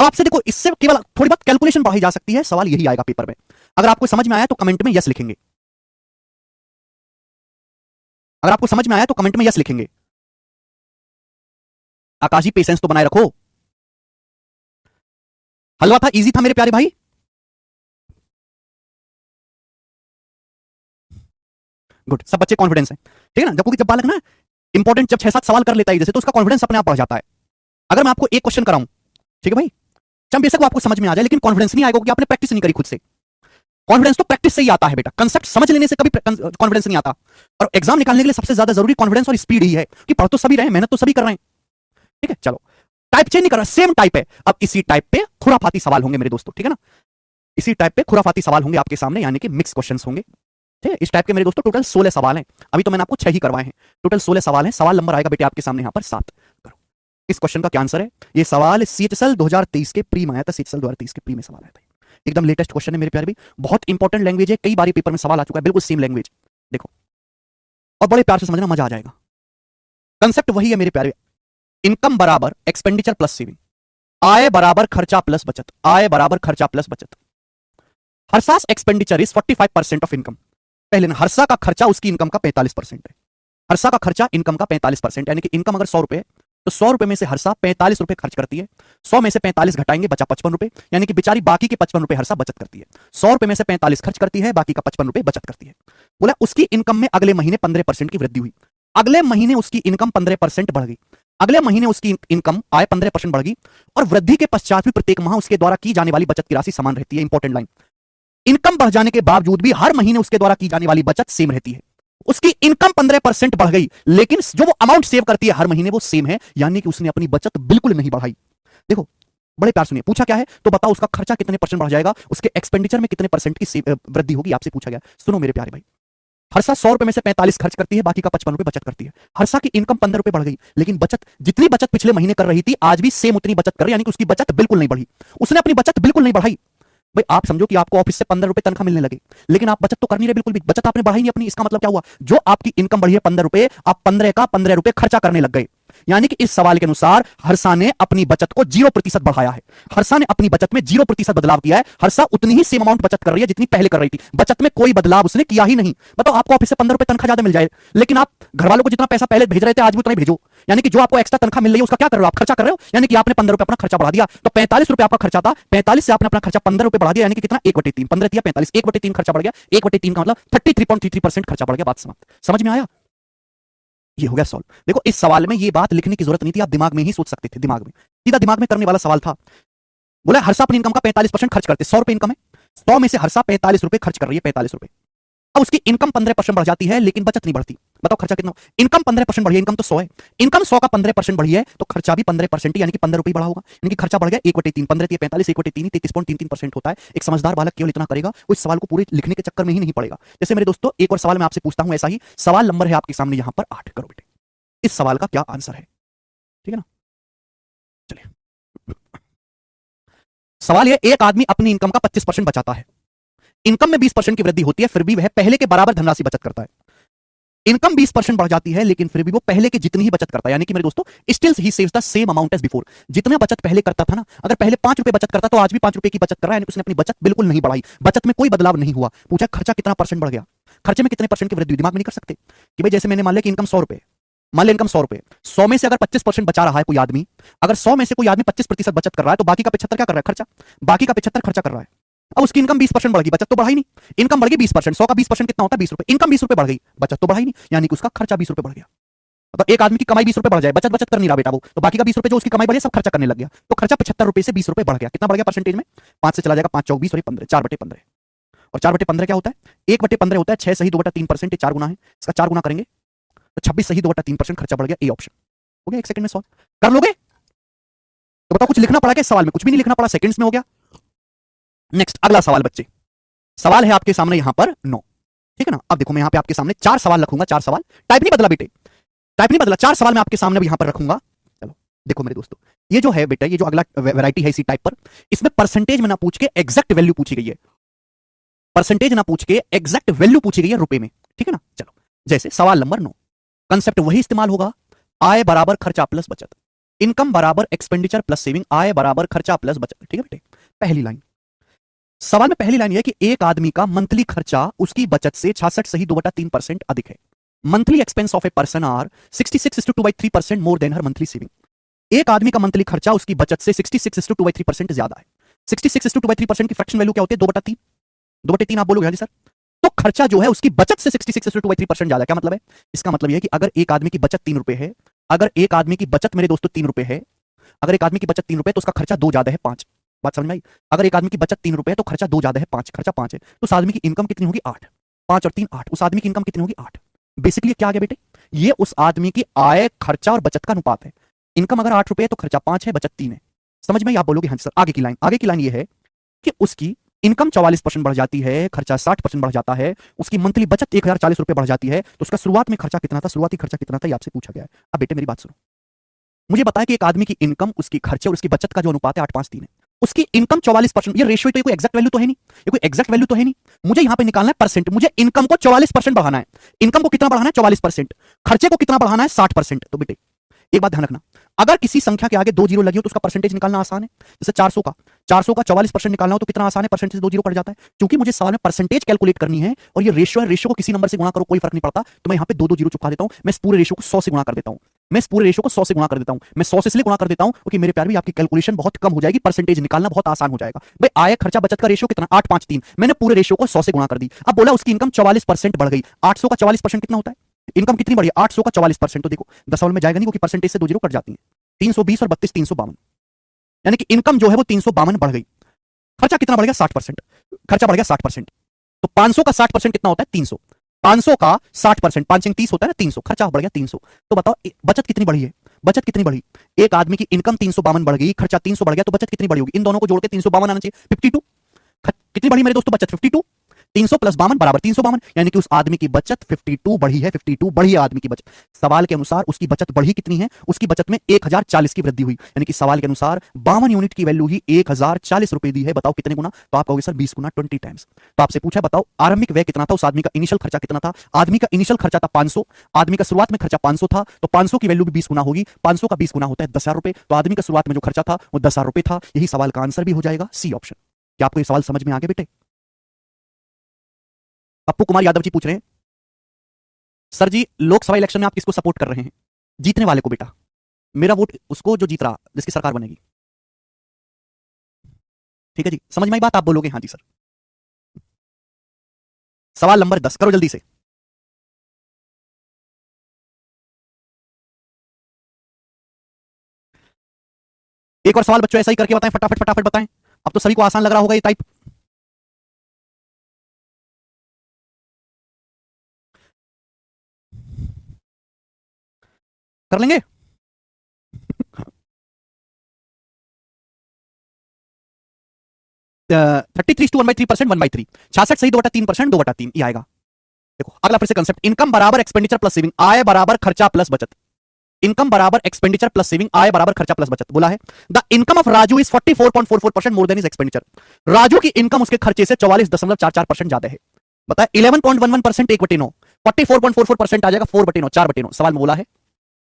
आपसे देखो इससे केवल थोड़ी बहुत कैलकुलेशन बढ़ाई जा सकती है, सवाल यही आएगा पेपर में। अगर आपको समझ में आया तो कमेंट में यस लिखेंगे, अगर आपको समझ में आया तो कमेंट में यस लिखेंगे। आकाश जी पेशेंस तो बनाए रखो। हलवा था, इजी था मेरे प्यारे भाई। गुड, सब बच्चे कॉन्फिडेंस है, ठीक है ना। जब बालक ना इंपॉर्टेंट जब 6-7 सवाल कर लेता है जैसे, तो उसका कॉन्फिडेंस अपने आप बढ़ जाता है। अगर मैं आपको एक क्वेश्चन कराऊं, ठीक है भाई, चाहे बेशक वो आपको समझ में आ जाए, लेकिन कॉन्फिडेंस नहीं आएगा क्योंकि आपने प्रैक्टिस नहीं करी खुद से। कॉन्फिडेंस तो प्रैक्टिस से ही आता है बेटा, कंसेप्ट समझ लेने से कभी कॉन्फिडेंस नहीं आता। और एग्जाम निकालने के लिए सबसे ज्यादा जरूरी कॉन्फिडेंस और स्पीड ही है कि पढ़ तो सभी रहे हैं, मेहनत तो सभी कर रहे हैं, ठीक है। चलो, टाइप चेंज नहीं कर रहा, सेम टाइप है। अब इसी टाइप पे खुराफाती सवाल होंगे मेरे दोस्तों, ठीक है ना। इसी टाइप पे खुराफाती सवाल होंगे आपके सामने, यानी कि मिक्स क्वेश्चंस होंगे, ठीक है। इस टाइप के मेरे दोस्तों टोटल 16 सवाल हैं। अभी तो मैंने आपको 6 ही करवाए हैं, टोटल 16 सवाल हैं। सवाल नंबर आएगा बेटे आपके सामने यहां पर 7। करो, इस क्वेश्चन का क्या आंसर है? ये सवाल सीएचएसएल 2023 के प्री में आया था, सीएचएसएल 2023 के प्री में सवाल आया था, एकदम लेटेस्ट क्वेश्चन है मेरे प्यारे भी। बहुत इंपॉर्टेंट लैंग्वेज है, कई बार पेपर में सवाल आ चुका है, बिल्कुल सेम लैंग्वेज। देखो और बड़े प्यार से समझना, मजा आ जाएगा। कंसेप्ट वही है मेरे प्यारे, इनकम बराबर एक्सपेंडिचर प्लस सेविंग, आय बराबर खर्चा प्लस बचत, आय बराबर खर्चा प्लस बचत। हर्षास एक्सपेंडिचर इज 45% ऑफ इनकम। पहले ना, हर्षा का खर्चा उसकी इनकम का 45% है। हर्षा का खर्चा इनकम का 45%, यानी कि इनकम अगर 100 रुपए, तो 100 रुपए में से हर्षा 45 रुपए खर्च करती है। 100 में से 45 घटाएंगे, बचा 55 रुपए, यानी कि बेचारी बाकी के 55 रुपए हर्षा बचत करती है। 100 रुपए में से 45 खर्च करती है, बाकी का 55 रुपए बचत करती है। बोला उसकी इनकम में अगले महीने 15% की वृद्धि हुई। अगले महीने उसकी इनकम 15% बढ़ गई। अगले महीने उसकी इनकम आय 15% बढ़ गई, और वृद्धि के पश्चात भी प्रत्येक माह उसके द्वारा की जाने वाली बचत की राशि समान रहती है। इंपॉर्टेंट लाइन, इनकम बढ़ जाने के बावजूद भी हर महीने उसके द्वारा की जाने वाली बचत सेम रहती है। उसकी इनकम 15% बढ़ गई, लेकिन जो वो अमाउंट सेव करती है हर महीने वो सेम है, यानी कि उसने अपनी बचत बिल्कुल नहीं बढ़ाई। देखो बड़े प्यार सुनिए, पूछा क्या है तो बताओ उसका खर्चा कितने परसेंट बढ़ जाएगा, उसके एक्सपेंडिचर में कितने परसेंट की वृद्धि होगी, आपसे पूछा गया। सुनो मेरे प्यारे भाई, हर्षा 100 रुपए में से 45 खर्च करती है, बाकी का 55 रुपए बचत करती है। हर्षा की इनकम 15 रुपए बढ़ गई, लेकिन बचत जितनी बचत पिछले महीने कर रही थी आज भी सेम उतनी बचत कर रही है, यानी कि उसकी बचत बिल्कुल नहीं बढ़ी। उसने अपनी बचत बिल्कुल नहीं बढ़ाई। भाई आप समझो कि आपको ऑफिस से 15 रुपए तनख्वाह मिलने लगे, लेकिन आप बचत तो कर नहीं रहे, बिल्कुल भी बचत आपने बढ़ाई नहीं अपनी। इसका मतलब क्या हुआ? जो आपकी इनकम बढ़ी है 15 रुपए, आप 15 का 15 रुपए खर्चा करने लग गए। यानी कि इस सवाल के अनुसार हर्षा ने अपनी बचत को 0% बढ़ाया है। हर्षा ने अपनी बचत में 0% बदलाव किया है। हर्षा उतनी ही सेम अमाउंट बचत कर रही है जितनी पहले कर रही थी, बचत में कोई बदलाव उसने किया ही नहीं। बताओ आपको ऑफिस से 15 रुपए तनख्वाह ज्यादा मिल जाए, लेकिन आप घर वालों को जितना पैसा पहले भेज रहे थे आज भी उतना ही भेजो, यानी कि जो आपको एक्स्ट्रा तनख्वाह मिल रही है उसका क्या कर रहे हो आप? खर्चा कर रहे हो, यानी कि आपने 15 रुपए अपना खर्चा बढ़ा दिया। तो 45 रुपए आपका खर्चा था, 45 से आपने अपना खर्चा 15 रुपए बढ़ा दिया, यानी कि कितना? 1/3, 15 दिया 45, 1/3 खर्चा बढ़ गया। 1/3 का मतलब 33.33% खर्चा बढ़ गया। बात समाप्त। समझ में आया? ये हो गया सॉल्व। देखो इस सवाल में ये बात लिखने की जरूरत नहीं थी, आप दिमाग में ही सोच सकते थे, दिमाग में सीधा दिमाग में करने वाला सवाल था। बोला हर्षा अपनी इनकम का 45% खर्च करते, 100 रुपए इनकम है, 100 में से हर्षा 45 रुपए खर्च कर रही है, 45 रुपए। अब उसकी इनकम 15% बढ़ जाती है, लेकिन बचत नहीं बढ़ती। बताओ खर्चा कितना? इनकम 15% बढ़ी है, इनकम तो 100 है, इनकम 100 का 15% बढ़ी है, तो खर्चा भी 15% यानी कि 15 रुपए बढ़ा होगा, यानी कि खर्चा बढ़ गया 1/3, 15 दिए 45, 1/3 33.33% होता है। एक समझदार बालक केवल इतना करेगा, वो इस सवाल को पूरे लिखने के चक्कर में ही नहीं पड़ेगा। जैसे मेरे दोस्तों एक और सवाल मैं आपसे पूछता हूं, ऐसा ही सवाल नंबर है आपके सामने यहां पर 8। करो बेटे, इस सवाल का क्या आंसर है, ठीक है ना। चलिए सवाल यह, एक आदमी अपनी इनकम का 25% बचाता है, इनकम में 20% की वृद्धि होती है, फिर भी वह पहले के बराबर धनराशि बचत करता है। इनकम 20% बढ़ जाती है, लेकिन फिर भी वो पहले के जितनी ही बचत करता है, यानी कि मेरे दोस्तों still he saves the same amount as before. जितना बचत पहले करता था ना, अगर पहले 5 रुपए बचत करता तो आज भी 5 रुपए की बचत कर रहा है, यानी उसने अपनी बचत बिल्कुल नहीं बढ़ाई, बचत में कोई बदलाव नहीं हुआ। पूछा खर्चा कितना परसेंट बढ़ गया, खर्चे में कितने परसेंट की वृद्धि? दिमाग में नहीं कर सकते कि भाई जैसे मैंने मान लिया कि इनकम 100 रुपए, मान लिया इनकम 100 रुपए, 100 में से अगर 25% बचा रहा है कोई आदमी, अगर 100 में से कोई आदमी 25% बचत कर रहा है, तो बाकी का 75 क्या कर रहा है? खर्चा। बाकी का 75 खर्चा कर रहा है। अब उसकी इनकम 20% बढ़ गई, बचत तो बढ़ाई नहीं। इनकम बढ़ गई 20%, 100 का 20% कितना होता है? 20 रुपए। इनकम 20 रुपए बढ़ गई, बचत तो बढ़ाई नहीं, यानी कि उसका खर्चा 20 रुपए बढ़ गया। मतलब एक आदमी की कमाई 20 रुपए बढ़ जाए, बचत बचत कर नहीं रहा बेटा वो, तो बाकी का 20 रुपए जो उसकी कमाई बढ़ी सब खर्चा करने लग गया, तो खर्चा 75 रुपए से 20 रुपए बढ़ गया। कितना बढ़ गया परसेंटेज में? 5 से चला जाएगा 5 चौक 20 और 15, 4/15। और 4/15 क्या होता है? 1/15 होता है 6 सही 2/3%, 4 गुना है, इसका 4 गुना करेंगे तो 26 सही 2/3% खर्चा बढ़ गया। ए ऑप्शन हो गया। 1 सेकंड में सॉल्व कर लोगे? तो बताओ कुछ लिखना पड़ा क्या इस सवाल में? कुछ भी नहीं लिखना पड़ा, सेकंड्स में हो गया। नेक्स्ट अगला सवाल बच्चे, सवाल है आपके सामने यहां पर 9, ठीक है ना। अब देखो मैं यहां पे आपके सामने 4 सवाल रखूंगा, 4 सवाल, टाइप नहीं बदला बेटे, टाइप नहीं बदला, 4 सवाल मैं आपके सामने यहां पर रखूंगा। चलो देखो मेरे दोस्तों, ये जो है बेटा, ये जो अगला वैरायटी है इसी टाइप पर, इसमें परसेंटेज में ना पूछ के एग्जैक्ट वैल्यू पूछी गई है, परसेंटेज ना पूछ के एग्जैक्ट वैल्यू पूछी गई है रुपए में, ठीक है ना। चलो जैसे सवाल नंबर 9, कंसेप्ट वही इस्तेमाल होगा, आय बराबर खर्चा प्लस बचत। इनकम बराबर एक्सपेंडिचर प्लस सेविंग, आय बराबर खर्चा प्लस बचत। ठीक है बेटे, पहली लाइन सवाल में पहली लाइन यह कि एक आदमी का मंथली खर्चा उसकी बचत से 66 सही 2/3% अधिक है। Monthly expense of a person are 66:2/3% more than her monthly saving. एक आदमी का मंथली खर्चा उसकी बचत से 66:2/3% ज्यादा है। 66:2/3% की फ्रैक्शन वैल्यू क्या होती है? 2/3। 2/3 आप बोलोगे हाँ जी सर। तो खर्चा जो है उसकी बचत से 66:2/3% ज्यादा। क्या मतलब है? इसका मतलब यह है कि अगर एक आदमी की बचत 3 रुपए है, अगर एक आदमी की बचत मेरे दोस्तों 3 रुपए है, अगर एक आदमी की बचत 3 रुपए तो उसका खर्चा 2 ज्यादा है 5। बात समझ में आई? अगर एक आदमी की बचत 3 रुपए है तो खर्चा 2 ज्यादा है 5, खर्चा 5 है, तो उस आदमी की इनकम कितनी होगी? 8। 5 और 3 8, उस आदमी की इनकम कितनी होगी? 8। बेसिकली क्या आ गया बेटे? ये उस आदमी की आय, खर्चा और बचत का अनुपात है। इनकम अगर 8 रुपए है तो खर्चा 5 है, बचत 3 है। समझ में? आप बोलोगे हाँ सर। आगे की लाइन ये है कि उसकी इनकम 44% बढ़ जाती है, खर्चा 60% बढ़ जाता है, उसकी मंथली बचत 1040 रुपए बढ़ जाती है, तो उसका शुरुआत में खर्चा कितना था? शुरुआती खर्चा कितना था? ये आपसे पूछा गया है। अब बेटे मेरी बात सुनो, मुझे बताया कि एक आदमी की इनकम, उसकी खर्चे और उसकी बचत का जो अनुपात है 8-5-3 है। उसकी इनकम 44%, ये रेशियो तो ये कोई एग्जैक्ट वैल्यू तो है नहीं, ये कोई एग्जैक्ट वैल्यू तो है नहीं। मुझे यहां पे निकालना है परसेंट। मुझे इनकम को 44% बढ़ाना है। इनकम को कितना बढ़ाना है? 44%। खर्चे को कितना बढ़ाना है? 60%। तो बेटे एक बात ध्यान रखना, अगर किसी संख्या के आगे 2 जीरो लगी हो तो उसका परसेंटेज निकालना आसान है। जैसे 400 का 44% निकालना हो तो कितना आसान है? परसेंटेज 2 जीरो कट जाता है। क्योंकि मुझे सवाल में परसेंटेज कैलकुलेट करनी है और ये रेशियो है, रेशियो को किसी नंबर से गुणा करो कोई फर्क नहीं पड़ता, तो मैं यहां पे 2 जीरो चुका देता हूं। मैं इस पूरे रेशियो को 100 से गुणा कर देता हूं। मैं इस पूरे रेशियो को 100 से गुणा कर देता हूं। मैं 100 से इसलिए गुणा कर देता हूं क्योंकि मेरे प्यार भी आपकी कैलकुलेशन बहुत कम हो जाएगी, परसेंटेज निकालना बहुत आसान हो जाएगा। भाई आय खर्चा बचत का रेशियो कितना? 8-5-3। मैंने पूरे रेशियो को 100 से गुणा कर दी। अब बोला उसकी इनकम 44% बढ़ गई। 800 का 44% कितना होता है? इनकम कितनी बढ़ी? 800 का 44%। तो देखो दशमलव में जाएगा नहीं क्योंकि परसेंटेज से 2 जीरो कट जाती है। 320 और 32 352, यानी कि इनकम जो है वो 352 बढ़ गई। खर्चा कितना बढ़ गया? 60%। खर्चा बढ़ गया 60%। तो 500 का 60% कितना होता है? 300। 500 का 60%, 5 30 होता है ना, 300। खर्चा बढ़ गया 300। तो बताओ बचत कितनी बढ़ी है? बचत कितनी बढ़ी? एक आदमी की इनकम 352 बढ़ गई, खर्चा 300 बढ़ गया, तो बचत कितनी बढ़ी होगी? इन दोनों को जोड़ के 352 आना चाहिए, 52। कितनी बढ़ी मेरे दोस्तों बचत? 52। 300 प्लस 52 बराबर 352, यानी कि उस आदमी की बचत 52 बढ़ी है। 52 बढ़ी है आदमी की बचत। सवाल के अनुसार उसकी बचत बढ़ी कितनी है? उसकी बचत में 1040 की वृद्धि हुई, यानी कि सवाल के अनुसार 52 यूनिट की वैल्यू ही 1040 रुपए दी है। बताओ कितने गुना? तो आप कहोगे सर 20 गुना, 20 टाइम्स। तो आपसे पूछा बताओ आरंभिक व्यय कितना था? उस आदमी का इनिशियल खर्चा कितना था? आदमी का इनिशियल खर्चा था 500, आदमी का शुरुआत में खर्चा 500 था, तो 500 की वैल्यू भी 20 गुना होगी। 500 का 20 गुना होता है 10,000 रुपए, तो आदमी का शुरुआत में जो खर्चा था वो 10,000 रुपए था। यही सवाल का आंसर भी हो जाएगा, सी ऑप्शन। क्या आपको ये सवाल समझ में आ गया बेटे? पप्पू कुमार यादव जी पूछ रहे हैं सर जी लोकसभा इलेक्शन में आप किसको सपोर्ट कर रहे हैं? जीतने वाले को बेटा। मेरा वोट उसको जो जीत रहा, जिसकी सरकार बनेगी। ठीक है जी, समझ में आई बात? आप बोलोगे हाँ जी सर। सवाल नंबर 10 करो जल्दी से। एक और सवाल बच्चों ऐसा ही करके बताएं, फटाफट फटाफट बताएं। अब तो सभी को आसान लग रहा होगा ये टाइप। कर लेंगे? 33:1/3%, 1/3। 66 सही 2/3%, 2/3 ये आएगा। देखो अगला फिर से कंसेप्ट, इनकम बराबर एक्सपेंडिचर प्लस सेविंग, आय बराबर खर्चा प्लस बचत। इनकम बराबर एक्सपेंडिचर प्लस सेविंग, आय बराबर खर्चा प्लस बचत। बोला है the income of Raju is 44.44% more than is expenditure. Raju की इनकम उसके खर्चे से 44.44% ज्यादा है। बताया 11.11% 1/9, 44.44% आ जाएगा 4/9, 4/9। सवाल में बोला है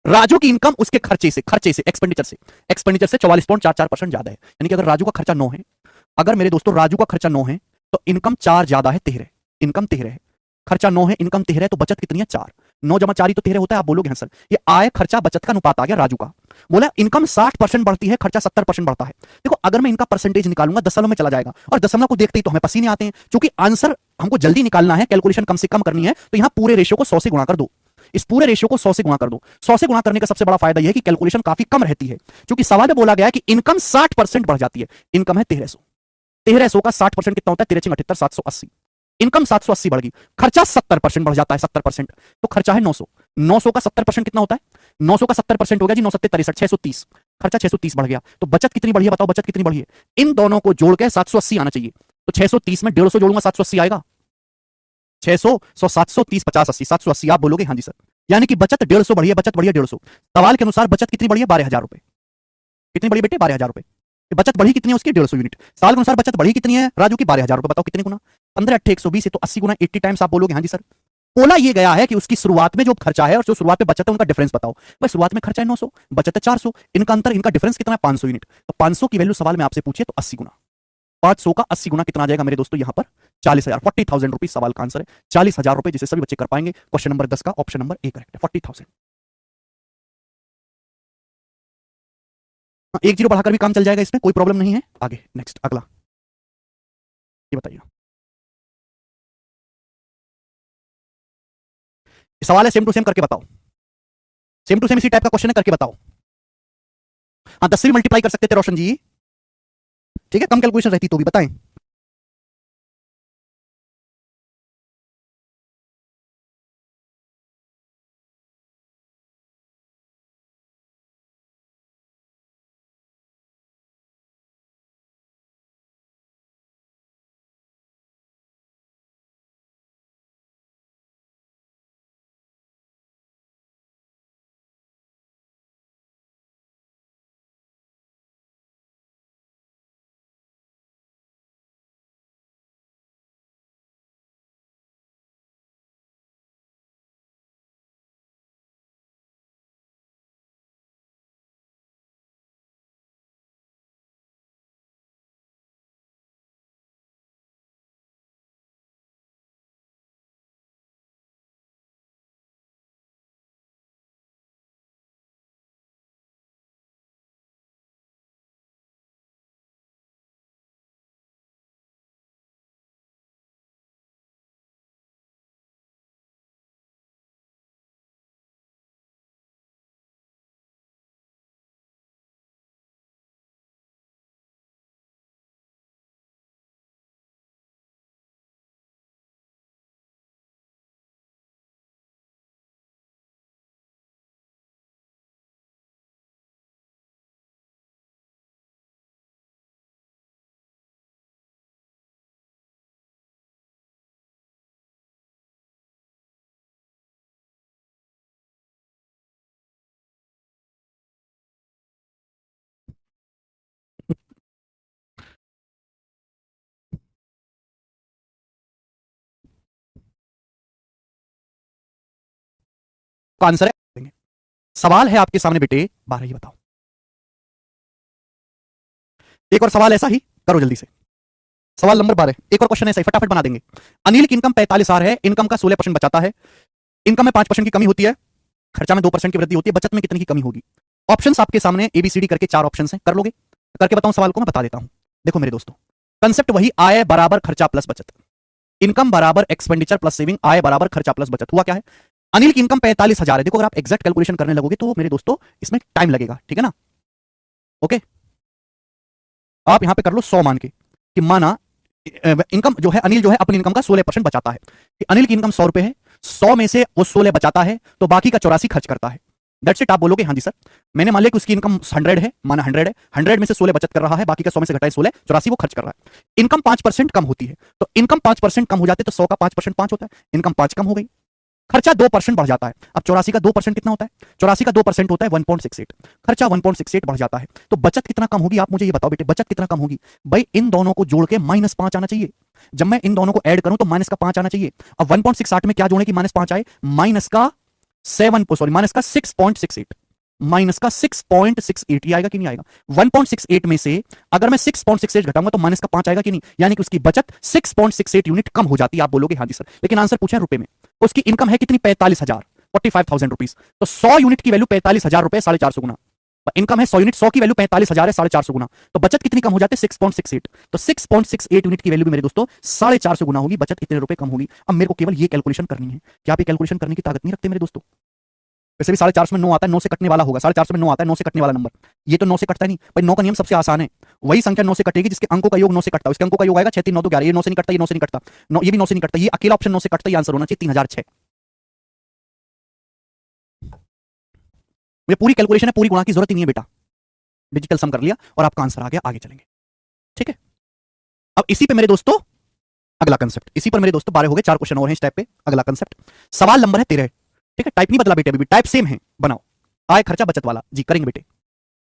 राजू की इनकम उसके खर्चे से एक्सपेंडिचर से 44.44% ज्यादा है। यानी कि अगर राजू का खर्चा 9 है, अगर मेरे दोस्तों राजू का खर्चा 9 है तो इनकम 4 ज्यादा है, 13। इनकम 13 है, खर्चा 9 है, इनकम 13 है, तो बचत कितनी है? 4। 9 जमा 4 ही तो 13 होता है। आप बोलोगे हाँ सर। ये आय खर्चा बचत का अनुपात आ गया राजू का। बोला इनकम 60% बढ़ती है, खर्चा 70% बढ़ता है। देखो अगर मैं इनका परसेंटेज निकालूंगा दशमलव में चला जाएगा, और दशमलव को देखते ही तो हमें पसीने आते हैं। क्योंकि आंसर हमको जल्दी निकालना है, कैलकुलेशन कम से कम करनी है, तो यहां पूरे रेशियो को 100 से गुणा कर दो। इस पूरे रेशियो को 100 से गुणा कर दो। 100 से गुणा करने का सबसे बड़ा फायदा यह है कि कैलकुलेशन काफी कम रहती है। क्योंकि सवाल में बोला गया है कि इनकम 60% बढ़ जाती है। इनकम है 1300, 1300 का 60% कितना होता है? 13×78 780। इनकम 780 बढ़ गई, खर्चा 70% बढ़ जाता है, 70%, तो खर्चा है 900। 900 का 70% कितना होता है? 900 का 70% हो गया जी 9 7 63, 630। खर्चा 630 बढ़ गया, तो बचत कितनी बढ़ी है? बताओ बचत कितनी बढ़ी है? इन दोनों को जोड़ के 780 आना चाहिए। तो 630 में 150 जोड़ूंगा 780 आएगा। 600 100 730 50 80 780। आप बोलोगे हाँ जी सर। यानी कि बचत 150 बढ़ी है, बचत बढ़ी है 150। सवाल के अनुसार बचत कितनी बढ़ी है? 12,000 रुपए। कितनी बढ़ी बेटे? 12,000 रुपए। बचत बढ़ी कितनी है उसकी? 150 यूनिट। साल के अनुसार बचत बढ़ी कितनी है राजू की? 12,000 रुपए। बताओ कितने गुना? 15 8 120, तो 80 गुना 80 टाइम्स। आप बोलोगे हाँ जी सर। बोला ये गया है कि उसकी शुरुआत में जो खर्चा है और जो शुरुआत में बचत है उनका डिफरेंस बताओ। भाई शुरुआत में खर्चा है 900, बचत है 400, इनका अंतर, इनका डिफरेंस कितना है 500 यूनिट। तो 500 की वैल्यू सवाल में आपसे पूछिए तो 80 गुना, 500 का 80 गुना कितना आ जाएगा मेरे दोस्तों यहां पर 40,000, 40,000 रुपीज सवाल का आंसर है। 40,000 रुपए जिसे सभी बच्चे कर पाएंगे। क्वेश्चन नंबर 10 का ऑप्शन नंबर ए करेक्ट है, 40,000। एक जीरो बढ़ाकर भी काम चल जाएगा, इसमें कोई प्रॉब्लम नहीं है। आगे नेक्स्ट अगला ये बताइए, सवाल है सेम टू सेम करके बताओ, सेम टू सेम इसी टाइप का क्वेश्चन है, करके बताओ। हाँ 10 से भी मल्टीप्लाई कर सकते थे रोशन जी, ठीक है, कम कैलकुलेशन रहती तो भी बताएं। आंसर है, सवाल है आपके सामने बेटे 12, ये बताओ। एक और सवाल ऐसा ही करो जल्दी से, सवाल नंबर 12, एक और क्वेश्चन ऐसा ही फटाफट बना देंगे। अनिल की इनकम 45,000 है, इनकम का 16% बचाता है, इनकम में 5% की कमी होती है, खर्चा में 2% की वृद्धि होती है, बचत में कितनी की कमी होगी। ऑप्शंस आपके सामने एबीसीडी करके 4 ऑप्शंस हैं, कर लोगे? करके बताऊं सवाल को, मैं बता देता हूं। देखो मेरे दोस्तों, कंसेप्ट वही, आय बराबर खर्चा प्लस बचत, इनकम बराबर एक्सपेंडिचर प्लस सेविंग, आय बराबर खर्चा प्लस बचत। हुआ क्या है, अनिल की इनकम 45,000 है। देखो अगर आप एग्जैक्ट कैलकुलेशन करने लगोगे तो मेरे दोस्तों इसमें टाइम लगेगा, ठीक है ना। ओके, आप यहां पे कर लो 100 मान के कि माना इनकम जो है, अनिल जो है अपनी इनकम का 16% बचाता है, कि अनिल की इनकम 100 रुपए है, 100 में से वो 16 बचाता है, तो बाकी का 84 खर्च करता है। That's it. आप बोलोगे हाँ जी सर, मैंने मान लिया कि उसकी इनकम 100 है, माना 100 है, 100 में से 16 बचत कर रहा है, बाकी का 100 में से घटाए 16, 84 वो खर्च कर रहा है। इनकम 5% कम होती है, तो इनकम 5% कम हो जाते तो 100 का 5% 5 होता है, इनकम 5 कम हो गई, खर्चा 2% बढ़ जाता है। अब 84 का 2% कितना होता है, 84 का 2% होता है 1.68, खर्चा 1.68 बढ़ जाता है, तो बचत कितना कम होगी आप मुझे ये बताओ बेटे, बचत कितना कम होगी। भाई इन दोनों को जोड़ के -5 आना चाहिए, जब मैं इन दोनों को ऐड करूं तो -5 आना चाहिए। अब 1.68 में क्या जोड़े कि -5 आए, माइनस का 6.68, माइनस का 6.68, ये आएगा कि नहीं आएगा। 1.68 में से अगर मैं 6.68 घटाऊंगा तो माइनस का 5 आएगा कि नहीं, यानी कि उसकी बचत 6.68 यूनिट कम हो जाती है। आप बोलोगे हाँ जी सर, लेकिन आंसर पूछा है रुपए में, उसकी इनकम है कितनी 45,000, 45,000 रुपीज, तो 100 यूनिट की वैल्यू 45,000 रुपए, 450 गुना। इनकम है 100 यूनिट, 100 की वैल्यू 45,000 है, 450 गुना, तो बचत कितनी कम हो जाती है 6.68, तो 6.68 यूनिट की वैल्यू भी मेरे दोस्तों 450 गुना होगी, बचत इतने रुपए कम होगी। अब मेरे को केवल ये कैलकुलेशन करनी है, क्या आप ये कैलकुलेशन करने की ताकत नहीं रखते मेरे दोस्तों। वैसे भी 450 में 9 आता है, 9 से कटने वाला होगा, 450 में 9 आता है, 9 से कटने वाला नंबर, ये तो 9 से कटता नहीं भाई। 9 का नियम सबसे आसान है, वही संख्या 9 से कटेगी जिसके अंकों का योग 9 से कटता है, उसके अंकों का योग आएगा 6 3 9 2 11, ये 9 से नहीं कटता, ये 9 से नहीं कटता, ये भी 9 से नहीं कटता, ये अकेला ऑप्शन 9 से कटता है, आंसर होना चाहिए 3006। मुझे पूरी कैलकुलेशन है, पूरी गुणा की जरूरत ही नहीं है बेटा, डिजिटल सम कर लिया और आपका आंसर आ गया, आगे चलेंगे, ठीक है। अब इसी पे मेरे दोस्तों अगला कंसेप्ट, इसी पर मेरे दोस्तों 12 हो गए, 4 क्वेश्चन और हैं इस टाइप पे। अगला कंसेप्ट, सवाल नंबर है 13, ठीक है, टाइप नहीं बदला बेटे, अभी भी टाइप सेम है, बनाओ। आय खर्चा बचत वाला जी, करेंगे बेटे।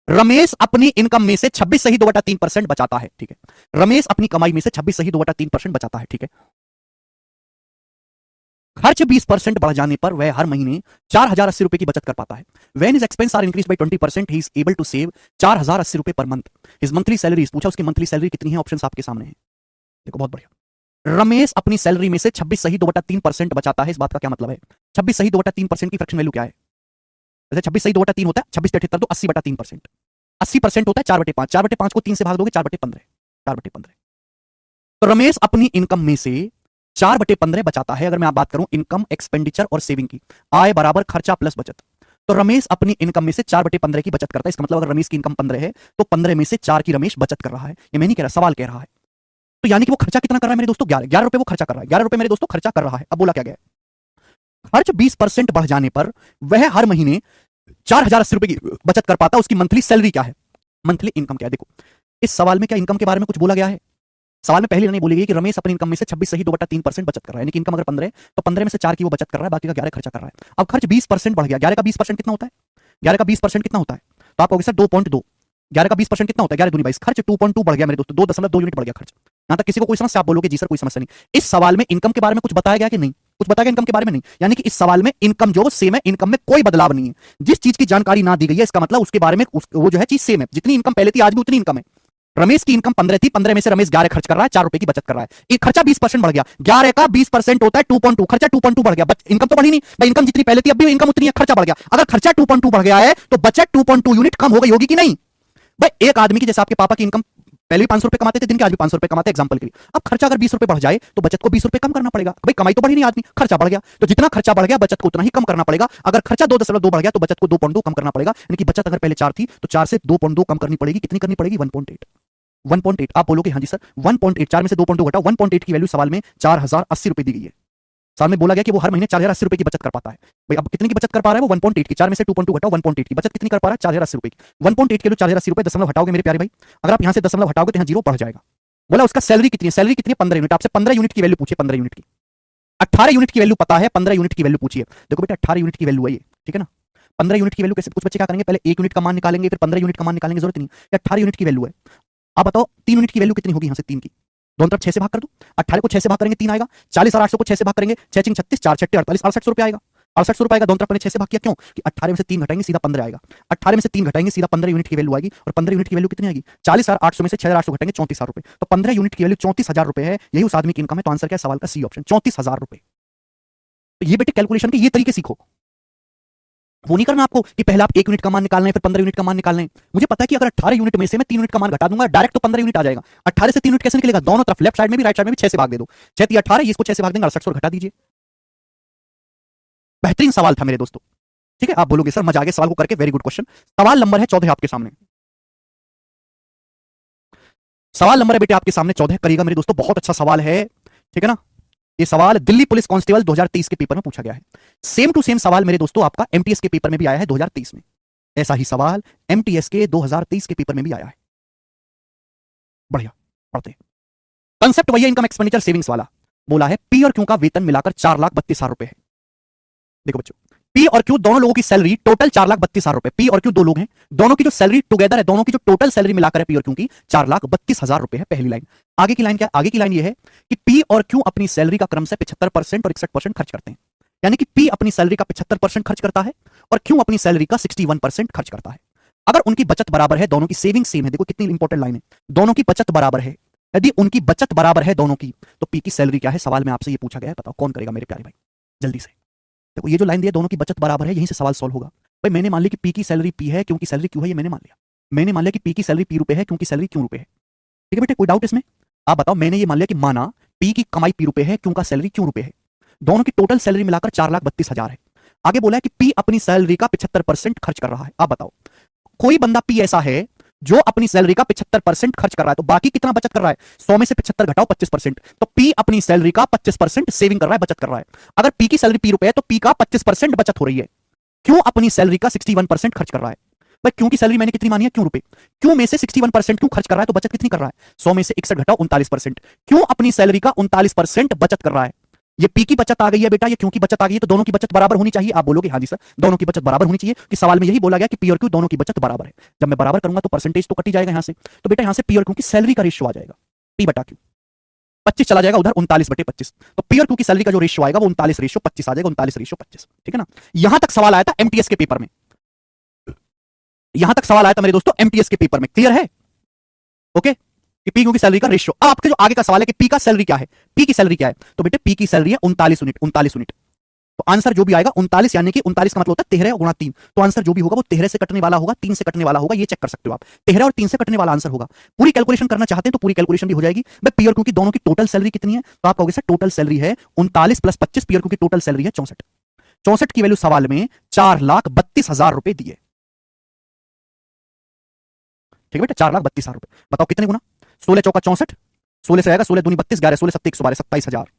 रमेश अपनी इनकम में से 26 सही 2/3% बचाता है, ठीक है, रमेश अपनी कमाई में से 26 सही 2/3% बचाता है, ठीक है। खर्च 20% बढ़ जाने पर वह हर महीने 4080 रुपए की बचत कर पाता है। When is expense are increase by 20% he is able to save 4080 रुपए per month. His monthly salary, पूछा उसकी मंथली सैलरी कितनी है, ऑप्शन आपके सामने है। देखो बहुत बढ़िया। रमेश अपनी सैलरी में से 26 सही 2/3% बचाता है। इस बात का क्या मतलब है? 26 सही 2/3% की फ्रैक्शन वैल्यू क्या है? जैसे 26 सही 2/3 होता है, 26 78 तो 80/3%। 80% होता है 4/5। 4/5 को 3 से भाग दोगे 4/15। 4/15। तो रमेश अपनी इनकम में से 4/15 बचाता है। अगर मैं आप बात करूं इनकम, एक्सपेंडिचर और सेविंग की, आय बराबर खर्चा प्लस बचत, तो रमेश अपनी इनकम में से 4/15 की बचत करता है। इसका मतलब अगर रमेश की इनकम 15 है तो 15 में से 4 की रमेश बचत कर रहा है। ये मैं नहीं कह रहा, सवाल कह रहा है। तो यानी कि वो खर्चा कितना कर रहा है मेरे दोस्तों? 11 रुपए वो खर्चा कर रहा है। 11 रुपए मेरे दोस्तों खर्चा कर रहा है। अब बोला क्या गया? खर्च 20% बढ़ जाने पर वह हर महीने 4080 रुपए की बचत कर पाता है। उसकी मंथली सैलरी क्या है? मंथली इनकम क्या है? देखो इस सवाल में क्या इनकम के बारे में कुछ बोला गया है? सवाल में पहले नहीं बोली गई कि रमेश अपनी इनकम में से 26 सही 2/3% बचत कर रहा है। यानी कि इनकम अगर 15 है तो 15 में से 4 की वो बचत कर रहा है, बाकी का 11 खर्चा कर रहा है। अब खर्च 20% बढ़ गया। 11 का 20% कितना होता है? 11 का 20% कितना होता है? तो आप कहोगे सर 2.2। 11 का 20% कितना होता है? 11 दूनी 22। खर्च 2.2 बढ़ गया मेरे दोस्तों, 2.2 यूनिट बढ़ गया खर्च। यहां तक किसी को कोई समस्या? आप बोलोगे जी सर कोई समस्या नहीं। इस सवाल में इनकम के बारे में कुछ बताया गया कि नहीं? कुछ बताया गया इनकम के बारे में? नहीं। यानी कि इस सवाल में इनकम जो सेम है, इनकम में कोई बदलाव नहीं है। जिस चीज की जानकारी ना दी गई है इसका मतलब उसके बारे में वो जो है चीज सेम है। जितनी इनकम पहले थी आज भी उतनी इनकम है। रमेश की इनकम 15 थी, 15 में से रमेश 11 खर्च कर रहा है, 4 रुपए की बचत कर रहा है। खर्चा 20% बढ़ गया। 11 का 20% होता है 2.2। खर्चा 2.2 बढ़ गया, इनकम तो बढ़ी नहीं भाई। इनकम जितनी पहले थी अब भी इनकम उतनी है, खर्चा बढ़ गया। अगर खर्चा 2.2 बढ़ गया है तो बचत 2.2 यूनिट कम हो गई होगी कि नहीं? भाई एक आदमी की, जैसे आपके पापा की इनकम पहले भी 500 रुपए कमाते थे, दिन के आज भी 500 रुपए कमाते हैं एग्जांपल के लिए। अब खर्चा अगर 20 रुपए बढ़ जाए तो बचत को 20 रुपए कम करना पड़ेगा। भाई कमाई तो बढ़ी नहीं आदमी, खर्चा बढ़ गया, तो जितना खर्चा बढ़ गया बचत को उतना ही कम करना पड़ेगा। अगर खर्चा 2.2 बढ़ गया तो बचत को 2.2 कम करना पड़ेगा। यानी कि बचत अगर पहले 4 थी तो 4 से 2.2 कम करनी पड़ेगी। कितनी करनी पड़ेगी? 1.8। 1.8। आप बोलोगे हाँ जी सर 1.8, 4 में से 2.2 घटाओ। 1.8 की वैल्यू सवाल में 4080 रुपए दी गई है। साल में बोला गया कि वो हर महीने 4080 रुपए की बचत कर पाता है। भाई अब कितनी की बचत कर पा रहा है वो? 1.8 की। 4 में से 2.2 घटाओ, 1.8 की बचत कितनी कर पा रहा है? 4080 रुपए की। 1.8 के लिए 4080 रुपए दशमलव हटाओगे मेरे प्यारे भाई, अगर आप यहां से दशमलव हटाओगे तो यहां जीरो बढ़ जाएगा। बोला उसका सैलरी कितनी है? सैलरी कितनी है? 15 यूनिट। आपसे 15 यूनिट की वैल्यू पूछिए, 15 यूनिट की। 18 यूनिट की वैल्यू पता है, 15 यूनिट की वैल्यू पूछिए। देखो बेटा 18 यूनिट की वैल्यू है ये, ठीक है ना। 15 यूनिट की वैल्यू कैसे? कुछ बच्चे क्या करेंगे, पहले 1 यूनिट का मान निकालेंगे फिर 15 यूनिट का मान निकालेंगे, जरूरत नहीं। 18 यूनिट की वैल्यू है। आप बताओ 3 यूनिट की वैल्यू कितनी होगी? यहां से 3 की दोनों तरफ 6 से भाग कर दो। 18 को 6 से भाग करेंगे 3 आएगा। 40,800 को 6 से भाग करेंगे 6 चिंग 36, 4 छट्टे 48, 6800 रुपए आएगा। 6800 रुपए आएगा। दोनों तरफ मैंने 6 से भाग किया, क्यों? कि 18 में से 3 घटाएंगे सीधा 15 आएगा। 18 में से 3 घटाएंगे सीधा 15 यूनिट की वैल्यू आएगी। और 15 यूनिट की वैल्यू कितनी आएगी? 40,800 में से 6,800 घटाएंगे 34,000 रुपए। तो 15 यूनिट की वैल्यू 34,000 रुपए है। यही उस आदमी की इनकम है। तो आंसर क्या है सवाल का? सी ऑप्शन, 34,000 रुपए। तो ये बेटे कैलकुलेशन के ये तरीके सीखो। वो नहीं करना आपको कि पहले आप 1 यूनिट का मान निकालना है फिर 15 यूनिट का मान निकालना है। मुझे पता है कि अगर 18 यूनिट में से मैं 3 यूनिट का मान घटा दूंगा डायरेक्ट तो 15 यूनिट आ जाएगा। 18 से 3 यूनिट कैसे निकलेगा? दोनों तरफ लेफ्ट साइड में भी राइट साइड में भी 6 से भाग दे दो। 6 3 18, इसको 6 से भाग देंगे 68 घटा दीजिए। बेहतरीन सवाल था मेरे दोस्तों, ठीक है। आप बोलोगे सर मजा आ गया सवाल को करके, वेरी गुड क्वेश्चन। सवाल नंबर है 14 आपके सामने। सवाल नंबर है बेटे आपके सामने 14, करिएगा मेरे दोस्तों, बहुत अच्छा सवाल है, ठीक है ना। ये सवाल दिल्ली पुलिस कांस्टेबल 2023 के पेपर में पूछा गया है। सेम टू सेम सवाल मेरे दोस्तों आपका एमटीएस के पेपर में भी आया है 2023 में। ऐसा ही सवाल एमटीएस के 2023 के पेपर में भी आया है। बढ़िया, पढ़ते हैं। कंसेप्ट वही है, इनकम एक्सपेंडिचर सेविंग्स वाला। बोला है पी और क्यू का वेतन मिलाकर 4,32,000 रुपए है। देखो बच्चों, पी और क्यू दोनों लोगों की सैलरी टोटल 4,32,000 रुपए। पी और क्यू दो लोग हैं, दोनों की जो सैलरी टुगेदर है, दोनों की जो टोटल सैलरी मिलाकर है पी और क्यू की 4,32,000 रुपए है। पहली लाइन। आगे की लाइन क्या? आगे की लाइन ये है कि पी और क्यू अपनी सैलरी का क्रम से 75% और 61% खर्च करते हैं। यानी कि पी अपनी सैलरी का 75% खर्च करता है और क्यू अपनी सैलरी का 61% खर्च करता है। अगर उनकी बचत बराबर है, दोनों की सेविंग सेम है, देखो कितनी इंपॉर्टेंट लाइन है, दोनों की बचत बराबर है। यदि उनकी बचत बराबर है दोनों की, तो पी की सैलरी क्या है? सवाल में आपसे ये पूछा गया है, बताओ कौन करेगा मेरे प्यारे भाई, जल्दी से। देखो ये जो लाइन दिया दोनों की बचत बराबर है, यहीं से सवाल सॉल्व होगा। भाई मैंने मान लिया कि पी की सैलरी पी है, क्योंकि सैलरी क्यू है, ये मैंने मान लिया। मैंने मान लिया कि पी की सैलरी पी रुपए है, क्योंकि सैलरी क्यू रुपए है। ठीक है बेटे, कोई डाउट इसमें? आप बताओ, मैंने ये मान लिया कि माना पी की कमाई पी रुपए है, क्यू का सैलरी क्यू रुपए है, दोनों की टोटल सैलरी मिलाकर 4,32,000 है। आगे बोला है कि पी अपनी सैलरी का 75% खर्च कर रहा है। आप बताओ कोई बंदा पी ऐसा है जो अपनी सैलरी का 75% खर्च कर रहा है, तो बाकी कितना बचत कर रहा है? 100 में से 75 घटाओ 25%, तो पी अपनी सैलरी का 25% सेविंग कर रहा है, बचत कर रहा है। अगर पी की सैलरी पी रुपए है तो पी का 25% बचत हो रही है। क्यों अपनी सैलरी का 61% खर्च कर रहा है? भाई क्यों की सैलरी मैंने कितनी मानी है? क्यों रुपए। क्यों में से 61% क्यों खर्च कर रहा है, तो बचत कितनी कर रहा है? 100 में से 61 घटाओ 39%। क्यों अपनी सैलरी का 39% बचत कर रहा है? ये पी की बचत आ गई है बेटा, ये क्यों की बचत आ गई है, तो दोनों की बचत बराबर होनी चाहिए। आप बोलोगे हाँ जी सर दोनों की बचत बराबर होनी चाहिए, कि सवाल में यही बोला गया कि पी और क्यू दोनों की बचत बराबर है। जब मैं बराबर करूंगा तो परसेंटेज तो कट ही जाएगा यहां से, तो बेटा यहां से पी और क्यू की सैलरी का रेशियो आ जाएगा, पी बटा क्यू। 25 चला जाएगा उधर, 39/25। तो पी और क्यू की सैलरी का जो रेशियो आएगा वो 39/25 आ जाएगा, 39/25। ठीक है ना। यहां तक सवाल आया था एमटीएस के पेपर में, यहां तक सवाल आया था मेरे दोस्तों एमटीएस के पेपर में। क्लियर है? ओके, कि पी क्यू की सैलरी का रेशियो। अब आपके जो आगे का सवाल है कि पी का सैलरी क्या है, पी की सैलरी क्या है, तो बेटे पी की सैलरी है 39 यूनिट, 39 यूनिट। तो आंसर जो भी आएगा 39, यानी कि 39 का मतलब होता है 13 गुणा 3। तो आंसर जो भी होगा वो 13 से कटने वाला होगा, 3 से कटने वाला होगा, ये चेक कर सकते हो आप। 13 और 3 से कटने वाला आंसर होगा। पूरी कैलकुलेशन करना चाहते हैं तो पूरी कैलकुलेशन भी हो जाएगी। भाई पी और क्यू की दोनों की टोटल सैलरी कितनी है, तो आप कहोगे सर टोटल सैलरी है 39 + 25, पी और क्यू की टोटल सैलरी है 64। 64 की वैल्यू सवाल में 4,32,000 रुपए दिए। ठीक है बेटा, 4,32,000 रुपए। बताओ कितने गुना, 16 चौका 64, 16 से आएगा 16 दूनी 32, 11 16 7 112, 27,000। तो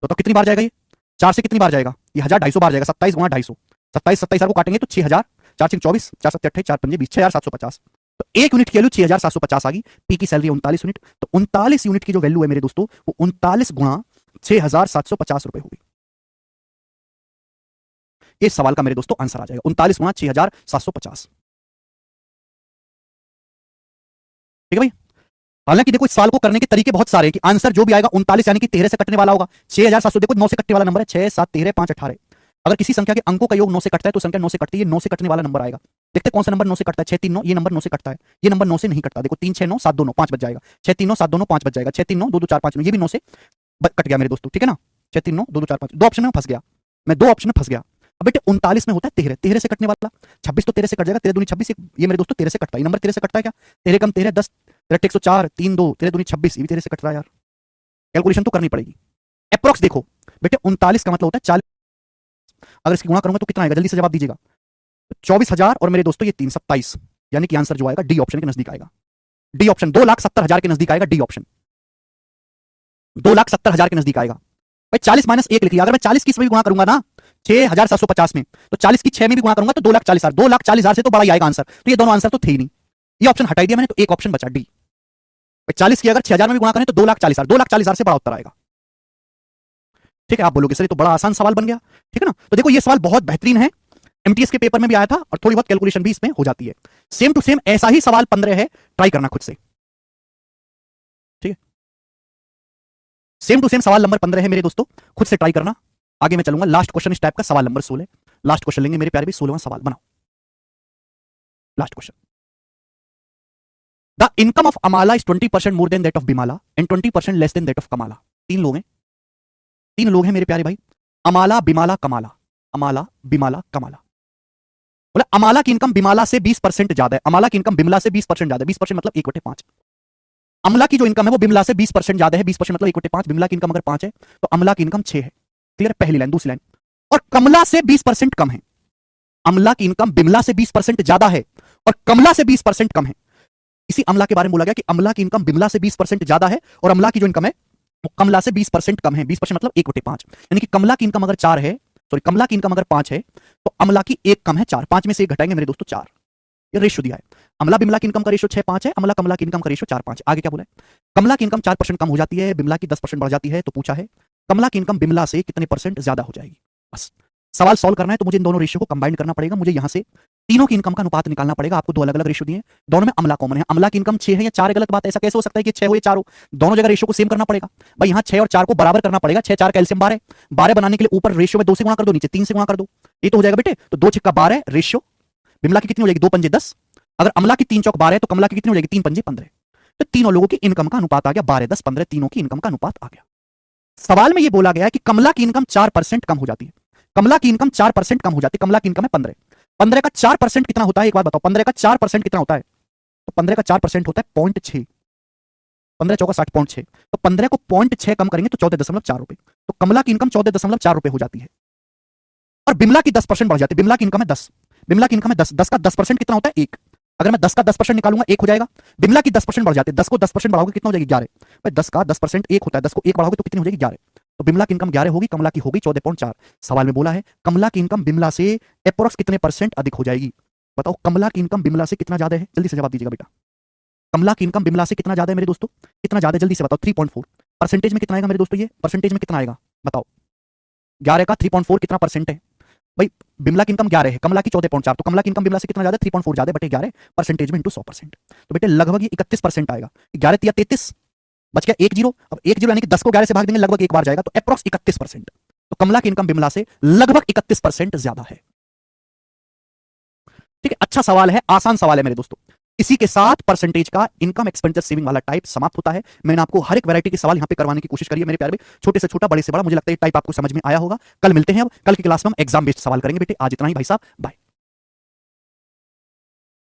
बताओ कितनी बार जाएगा ये, 4 से कितनी बार जाएगा ये, 1,250 बार जाएगा। 27 गुणा 250, 27 27 को काटेंगे तो 6,000, 4 6 24, 4 7 28, 4 5 20, 6,750। तो एक यूनिट की वैल्यू 6,750 आ गई। पी की सैलरी 39 यूनिट, तो 39 यूनिट की जो वैल्यू है मेरे दोस्तों वो 39 गुणा 6,750 रुपए होगी। ये सवाल का मेरे दोस्तों आंसर आ जाएगा 39 गुणा 6,750। ठीक है भाई। हालांकि देखो इस सवाल को करने के तरीके बहुत सारे हैं कि आंसर जो भी आएगा 39 यानी कि 13 से कटने वाला होगा। 6,700 देखो 9 से कटने वाला नंबर है, 6 7 13 5 18। अगर किसी संख्या के अंकों का योग 9 से कटता है तो संख्या 9 से कटती है, 9 से कटने वाला नंबर आएगा। देखते कौन सा नंबर 9 से कटता है, 6 3 9, ये नंबर 9 से कटता है। ये नंबर 9 से नहीं कटता, देखो 3 6 9 7 2 9 5 बच जाएगा, 6 3 9 7 2 9 5 बच जाएगा, 6 3 9 2 2 4 5 9, ये भी 9 से कट गया मेरे दोस्तों। ठीक है ना, 6 3 9 2 2 4 5, दो ऑप्शन में फंस गया मैं, दो ऑप्शन में फंस गया। अब बेटे 39 में होता है 13, 13 से कटने वाला 26 तो 13 से कट जाएगा, 13 दूनी 26, ये मेरे दोस्तों 13 से कटता है। नंबर 13 से कटता है क्या, 13 कम 13 10, 104 3 2, 13 दूनी 26, ये भी 13 से कट रहा है यार। कैलकुलेशन तो करनी पड़ेगी। अप्रोक्स देखो बेटे 39 का मतलब होता है 40, अगर इसकी गुणा करूंगा तो कितना आएगा, जल्दी से जवाब दीजिएगा। 24,000 और मेरे दोस्तों ये 3 27, यानी कि आंसर जो आएगा डी ऑप्शन के नजदीक आएगा। डी ऑप्शन 2,70,000 के नजदीक आएगा, डी ऑप्शन 2,70,000 के नजदीक आएगा। भाई 40 - 1 लिख लिया, अगर मैं 40 की इसमें भी गुणा करूंगा ना 6,750 में, तो 40 की 6 में भी गुणा करूंगा तो 2,40,000, 2,40,000 से तो बड़ा ही आएगा आंसर। तो ये दोनों आंसर तो थे ही नहीं, ये ऑप्शन हटाई दिया मैंने, तो एक ऑप्शन बचा डी। 40 की अगर 6,000 में भी गुणा करें तो 2,40,000, 2,40,000 से बड़ा उत्तर आएगा। ठीक है, आप बोलोगे सर ये तो बड़ा आसान सवाल बन गया। ठीक है ना, तो देखो ये सवाल बहुत बेहतरीन है, एमटीएस के पेपर में भी आया था और थोड़ी बहुत कैलकुलेशन भी इसमें हो जाती है। सेम टू सेम ऐसा ही सवाल 15 है, ट्राई करना खुद से। ठीक है, सेम टू सेम सवाल नंबर 15 है मेरे दोस्तों, खुद से ट्राई करना। आगे मैं चलूंगा, लास्ट क्वेश्चन इस टाइप का, सवाल नंबर 16, लास्ट क्वेश्चन लेंगे मेरे प्यारे भी, 16वां सवाल बनाओ। Last question, the income of Amala is 20% more than that of Bimala and 20% less than that of Kamala. तीन लोग हैं, तीन लोग हैं मेरे प्यारे भाई, अमाला बिमाला कमाला, अमाला बिमाला कमाला। बोले अमाला की इनकम बिमाला से 20% ज्यादा है, अमाला की इनकम बिमला से 20% ज्यादा है, 20% मतलब 1/5। अमला की जो इनकम है वो बिमला से 20% ज्यादा है, 20% मतलब 1/5। बिमला की इनकम अगर 5 है तो अमला की इनकम 6 है। क्लियर, पहली लाइन। दूसरी लाइन, और कमला से 20% कम है। अमला की इनकम बिमला से 20% ज्यादा है और कमला से 20% कम है। इसी अमला के बारे में बोला गया कि अमला की इनकम बिमला से 20% ज्यादा है और अमला की जो इनकम है वो कमला से 20% कम है। 20% मतलब 1/5, यानी कि कमला की इनकम अगर 4 है, सॉरी कमला की इनकम अगर 5 है तो अमला की 1 कम है 4, 5 में से 1 घटाएंगे मेरे दोस्तों 4। ये रेशियो दिया है, अमला बिमला की इनकम का रेशियो 6 5 है, अमला कमला की इनकम का रेशियो 4 5। आगे क्या बोला है, कमला की इनकम 4% कम हो जाती है, बिमला की 10% बढ़ जाती है। तो पूछा है कमला की इनकम बिमला से कितने % ज्यादा हो जाएगी। बस सवाल सॉल्व करना है तो मुझे इन दोनों रेशियो को कंबाइन करना पड़ेगा, मुझे यहां से तीनों की इनकम का अनुपात निकालना पड़ेगा। आपको दो अलग अलग रेशियो दिए, दोनों में अमला कॉमन है। अमला की इनकम 6 है या 4 है, गलत बात है, ऐसा कैसे हो सकता है कि 6 हो या 4 हो, दोनों जगह रेशियो को सेम करना पड़ेगा। भाई यहाँ 6 और 4 को बराबर करना पड़ेगा, 6 4 का एलसीएम 12 है, 12 बनाने के लिए ऊपर रेशियो में 2 से गुणा कर दो, नीचे 3 से गुणा कर दो, ये तो हो जाएगा बेटे। तो 2 6 12 रेशियो, बिमला की कितनी हो जाएगी 2 पंजे 10, अगर अमला की 3 चौक 12 है तो कमला की कितनी हो जाएगी 3 पंजे 15। तो तीनों लोगों की इनकम का अनुपात आ गया 12 10 15, तीनों की इनकम का अनुपात आ गया। सवाल में यह बोला गया है कि कमला की इनकम 4% कम हो जाती है, कमला की इनकम 4% कम हो जाती है, कमला की इनकम है 15, 15 का 4% कितना होता है एक बात बताओ, 15 का 4% कितना होता है, तो 15 का 4% होता है 0.6, 15 चौका 60.6, तो 15 को 0.6 कम करेंगे तो 14.4 रुपए, तो कमला की इनकम 14.4 रुपए हो जाती है। और बिमला की 10% बढ़ जाती है, बिमला की इनकम है 10, बिमला की इनकम है 10, 10 का 10% कितना होता है 1, अगर मैं 10 का 10% निकालूंगा 1 हो जाएगा। बिमला की 10% बढ़ जाती है, 10 को 10% बढ़ाओगे कितना हो जाएगी 11, भाई 10 का 10% 1 होता है, 10 को 1 बढ़ाओगे तो कितनी हो जाएगी 11, तो बिमला की इनकम 11 होगी, कमला की होगी 14.4। सवाल में बोला है कमला की इनकम बिमला से अप्रोक्स कितने % अधिक हो जाएगी। बताओ कमला की इनकम बिमला से कितना ज्यादा है, जल्दी से जवाब दीजिएगा बेटा। कमला की इनकम बिमला से कितना ज्यादा है मेरे दोस्तों, कितना ज्यादा, जल्दी से बताओ। 3.4 परसेंटेज में कितना आएगा मेरे दोस्तों, ये परसेंटेज में कितना आएगा बताओ। 11 का 3.4 कितना परसेंट है भाई, बिमला की इनकम 11 है, कमला की 14.4, तो कमला की इनकम बिमला से कितना ज्यादा, 3.4 ज्यादा बटे 11 परसेंटेज में इंटू 100%, तो बेटे लगभग ये 31% आएगा। 11 या 33, बच गया 1 जीरो। अब 1 जीरो यानी कि 10 को 11 से भाग देंगे, लगभग एक बार जाएगा, तो अप्रॉक्स 31%। तो कमला की इनकम बिमला से लगभग 31% ज्यादा है। ठीक है, अच्छा सवाल है, आसान सवाल है मेरे दोस्तों। इसी के साथ परसेंटेज का इनकम एक्सपेंडिचर सेविंग वाला टाइप समाप्त होता है। मैंने आपको हर एक वैरायटी के सवाल यहां पे करवाने की कोशिश करी है मेरे प्यारे भाई, छोटे से छोटा, बड़े से बड़ा। मुझे लगता है ये टाइप आपको समझ में आया होगा। कल मिलते हैं, अब कल की क्लास में हम एग्जाम बेस्ड सवाल करेंगे बेटे। आज इतना ही भाई साहब, बाय।